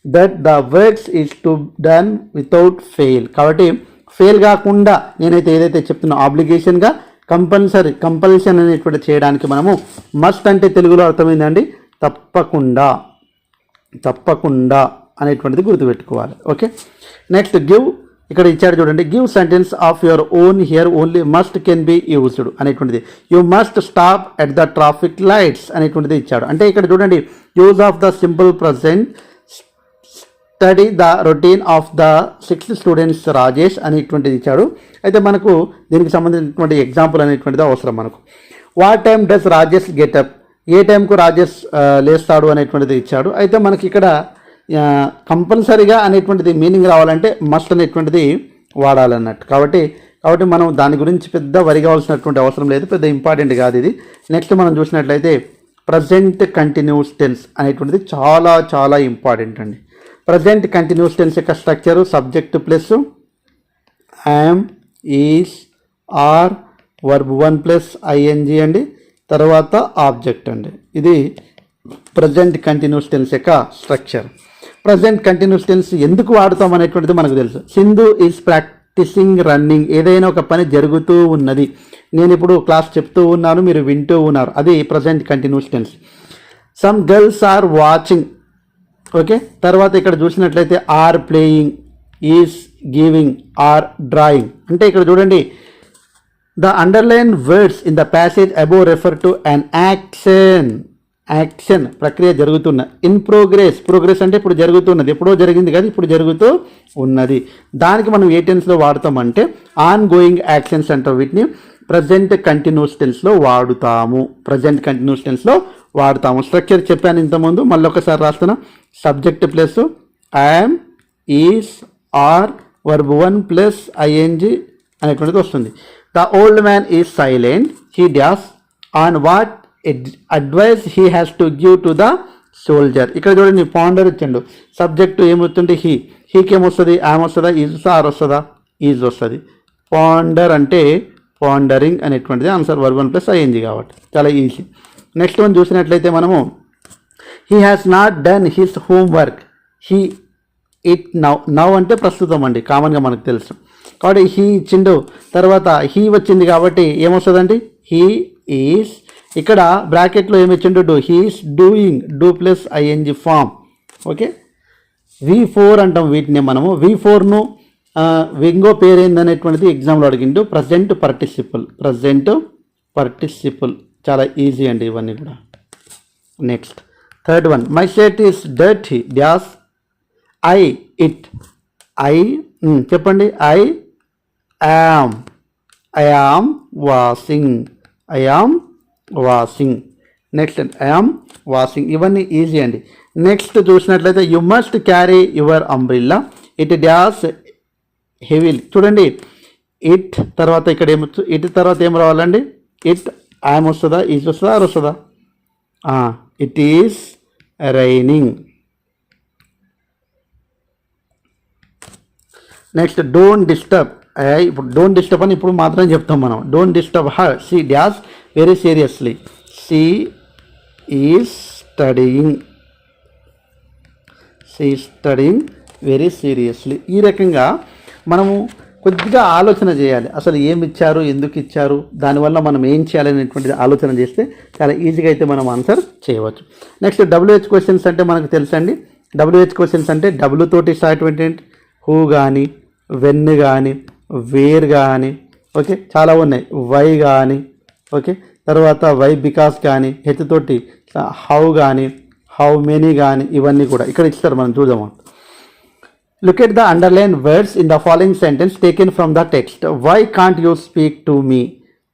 that the works is to done without fail. కాబట్టి fail కాకుండా నేనైతే ఏదైతే చెప్తున్నా ఆబ్లిగేషన్గా compulsion అనేటువంటి చేయడానికి మనము must అంటే తెలుగులో అర్థమైందండి తప్పకుండా అనేటువంటిది గుర్తుపెట్టుకోవాలి. Okay, next give. ఇక్కడ ఇచ్చాడు చూడండి, give sentence of your own here only must can be used అనేటువంటిది. You must stop at the traffic lights అనేటువంటిది ఇచ్చాడు. అంటే ఇక్కడ చూడండి, use of the simple present, study the routine of the 6th students Rajesh అనేటువంటిది ఇచ్చాడు. అయితే మనకు దీనికి సంబంధించినటువంటి ఎగ్జాంపుల్ అనేటువంటిది అవసరం మనకు. What time does Rajesh get up, ఏ టైంకు రాజేష్ లేస్తాడు అనేటువంటిది ఇచ్చాడు. అయితే మనకి ఇక్కడ కంపల్సరీగా అనేటువంటిది మీనింగ్ రావాలంటే మస్ట్ అనేటువంటిది వాడాలన్నట్టు. కాబట్టి మనం దాని గురించి పెద్ద వరి కావాల్సినటువంటి అవసరం లేదు, పెద్ద ఇంపార్టెంట్ కాదు ఇది. నెక్స్ట్ మనం చూసినట్లయితే ప్రజెంట్ కంటిన్యూస్ టెన్స్ అనేటువంటిది చాలా చాలా ఇంపార్టెంట్ అండి. ప్రజెంట్ కంటిన్యూస్ టెన్స్ యొక్క structure subject plus am, is, are, verb one plus ING అండి, తర్వాత ఆబ్జెక్ట్ అండి. ఇది ప్రజెంట్ కంటిన్యూస్ టెన్స్ యొక్క స్ట్రక్చర్. ప్రజెంట్ కంటిన్యూస్ టెన్స్ ఎందుకు వాడుతాం అనేటువంటిది మనకు తెలుసు. సింధు ఈజ్ ప్రాక్టీసింగ్ రన్నింగ్, ఏదైనా ఒక పని జరుగుతూ ఉన్నది, నేను ఇప్పుడు క్లాస్ చెప్తూ ఉన్నాను, మీరు వింటూ ఉన్నారు, అది present continuous tense. Some girls are watching. Okay, తర్వాత ఇక్కడ చూసినట్లయితే are playing, is giving, are drawing. అంటే ఇక్కడ చూడండి, the underline words in the passage above refer to an action ప్రక్రియ జరుగుతున్న. ఇన్ ప్రోగ్రెస్ అంటే ఇప్పుడు జరుగుతున్నది, ఎప్పుడో జరిగింది కదా, ఇప్పుడు జరుగుతూ ఉన్నది. దానికి మనం ఏ టెన్స్లో వాడతామంటే ఆన్ గోయింగ్ యాక్షన్స్ అంటాం. వీటిని ప్రజెంట్ కంటిన్యూస్ టెన్స్లో వాడుతాము. స్ట్రక్చర్ చెప్పాను ఇంతకుముందు, మళ్ళీ ఒకసారి రాస్తున్నా. Subject plus am, is, are, verb one plus ING అనేటువంటిది వస్తుంది. The old man is silent, he does on what advice he has to give to the soldier. ఇక్కడ చూడండి, పాండర్ ఇచ్చిండు, సబ్జెక్టు ఏమవుతుంటే హీకి ఏమొస్తుంది, యామ్ వస్తుందా, ఈజ్ వస్తుందా, ఆర్ వస్తుందా, is వస్తుంది. పాండర్ అంటే పాండరింగ్ అనేటువంటిది answer, verb one plus ING కాబట్టి చాలా ఈజీ. నెక్స్ట్ వన్ చూసినట్లయితే మనము he has not done his homework, it now అంటే ప్రస్తుతం అండి, కామన్గా మనకు తెలుసు. కాబట్టి హీ ఇచ్చిండు, తర్వాత హీ వచ్చింది కాబట్టి ఏమొస్తుందండి, హీ ఈస్. ఇక్కడ బ్రాకెట్లో ఏమి ఇచ్చిండు, do, he is doing, do plus ING form. Okay, V4 అంటాం వీటిని మనము. V4ను ఇంకో పేరు ఏందనేటువంటిది ఎగ్జామ్లో అడిగిండు, ప్రజెంట్ పర్టిసిపుల్. చాలా ఈజీ అండి ఇవన్నీ కూడా. Next third one, my shirt is dirty dash చెప్పండి, I am washing. Next I am washing, ఇవన్నీ ఈజీ అండి. నెక్స్ట్ చూసినట్లయితే you must carry your umbrella, it dash heavily. చూడండి, ఇట్ తర్వాత ఇక్కడ ఇట్ తర్వాత ఏం రావాలండి, ఇట్ యామ్ వస్తుందా, ఈజ్ వస్తుందా, ఆర్ వస్తుందా, it is raining. Next don't disturb, ఇప్పుడు డోంట్ డిస్టర్బ్ అని ఇప్పుడు మాత్రం చెప్తాం మనం. Don't disturb her, she dash very seriously, she is studying very seriously. ఈ రకంగా మనము కొద్దిగా ఆలోచన చేయాలి, అసలు ఏమి ఇచ్చారు, ఎందుకు ఇచ్చారు, దానివల్ల మనం ఏం చేయాలనేటువంటిది ఆలోచన చేస్తే చాలా ఈజీగా అయితే మనం ఆన్సర్ చేయవచ్చు. నెక్స్ట్ WH క్వశ్చన్స్ అంటే మనకు తెలుసండి. WH క్వశ్చన్స్ అంటే డబ్ల్యూ తోటి స్టార్ట్ ఏంటి, హూ కానీ, వెన్ కానీ, వేర్ కానీ, ఓకే, చాలా ఉన్నాయి. వై కానీ, ఓకే, తర్వాత వై బికాస్ కానీ, హెచ్ తోటి హౌ కానీ, హౌ మెనీ కానీ, ఇవన్నీ కూడా ఇక్కడ ఇస్తారు. మనం చూద్దాము. Look at the underline words in the following sentence taken from the text. Why can't you speak to me?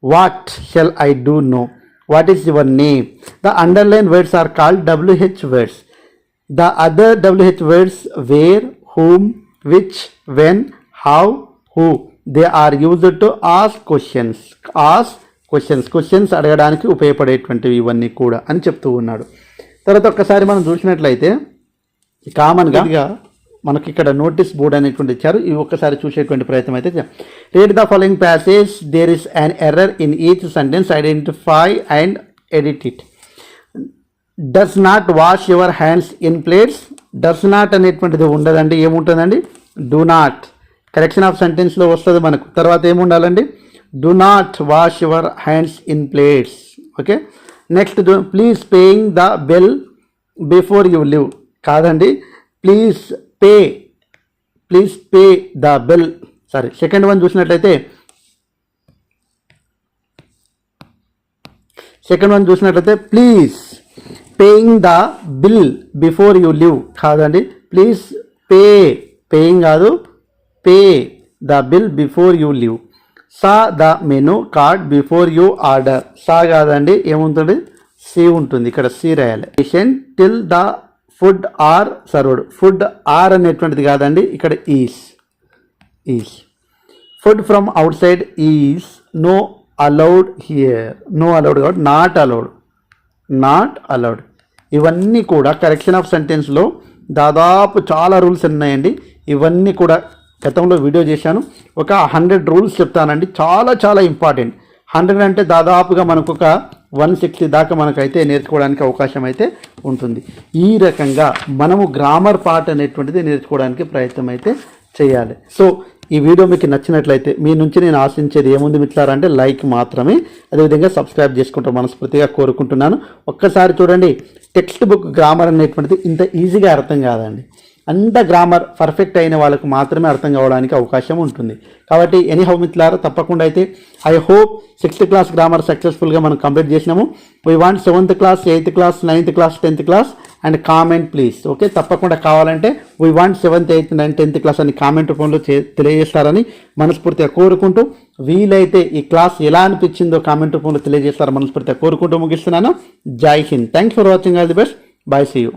What shall I do no? What is your name? The underline words are called WH words. The other WH words where, whom, which, when, how, who, they are used to ask questions. Questions అడగడానికి ఉపయోగపడేటువంటివి ఇవన్నీ కూడా అని చెప్తూ ఉన్నాడు. తర్వాత ఒక్కసారి మనం చూసినట్లయితే కామన్గా మనకి ఇక్కడ నోటీస్ బోర్డ్ అనేటువంటి ఇచ్చారు. ఇవి ఒక్కసారి చూసేటువంటి ప్రయత్నం అయితే చేద్దాం. Read the following passage. There is an error in each sentence. Identify and edit it. Does not wash your hands in plates. Does not అనేటువంటిది ఉండదండి. ఏముంటుందండి? Do not. కరెక్షన్ ఆఫ్ సెంటెన్స్లో వస్తుంది మనకు. తర్వాత ఏముండాలండి? Do not wash your hands in plates. Okay, next please paying the bill before you leave. కాదండి, please pay the bill. Sorry, second one చూసినట్లయితే please paying the bill before you leave. కాదండి, please paying కాదు, pay the bill before you leave. Saw the menu card before you order. Saw కాదండి, ఏముంటుంది? See ఉంటుంది. ఇక్కడ see రాయాలి. Till the food are served. Food are అనేటువంటిది కాదండి, ఇక్కడ is. Food from outside is no allowed here. No allowed కాబట్టి not allowed. ఇవన్నీ కూడా కరెక్షన్ ఆఫ్ సెంటెన్స్లో దాదాపు చాలా రూల్స్ ఉన్నాయండి. ఇవన్నీ కూడా గతంలో వీడియో చేశాను. ఒక 100 రూల్స్ చెప్తానండి. చాలా చాలా ఇంపార్టెంట్. 100 అంటే దాదాపుగా మనకు ఒక 160 దాకా మనకైతే నేర్చుకోవడానికి అవకాశం అయితే ఉంటుంది. ఈ రకంగా మనము గ్రామర్ పార్ట్ అనేటువంటిది నేర్చుకోవడానికి ప్రయత్నం అయితే చేయాలి. సో ఈ వీడియో మీకు నచ్చినట్లయితే మీ నుంచి నేను ఆశించేది ఏముంది మిత్రులారా, లైక్ మాత్రమే. అదేవిధంగా సబ్స్క్రైబ్ చేసుకుంటూ మనస్ఫూర్తిగా కోరుకుంటున్నాను. ఒక్కసారి చూడండి, టెక్స్ట్ బుక్ గ్రామర్ అనేటువంటిది ఇంత ఈజీగా అర్థం కాదండి. అంత గ్రామర్ పర్ఫెక్ట్ అయిన వాళ్ళకు మాత్రమే అర్థం కావడానికి అవకాశం ఉంటుంది. కాబట్టి ఎనీహౌ మిత్రులారా, తప్పకుండా అయితే I hope 6th class grammar సక్సెస్ఫుల్గా మనం కంప్లీట్ చేసినాము. We want 7th class, 8th class, 9th class, 10th class and comment please. Okay, తప్పకుండా కావాలంటే we want 7th, 8th, 9th, 10th class అని కామెంట్ రూపంలో తెలియజేస్తారని మనస్ఫూర్తిగా కోరుకుంటూ, వీలైతే ఈ క్లాస్ ఎలా అనిపించిందో కామెంట్ రూపంలో తెలియజేస్తారని మనస్ఫూర్తిగా కోరుకుంటూ ముగిస్తున్నాను. Jai Hind. Thanks for watching. All the best. Bye. See you.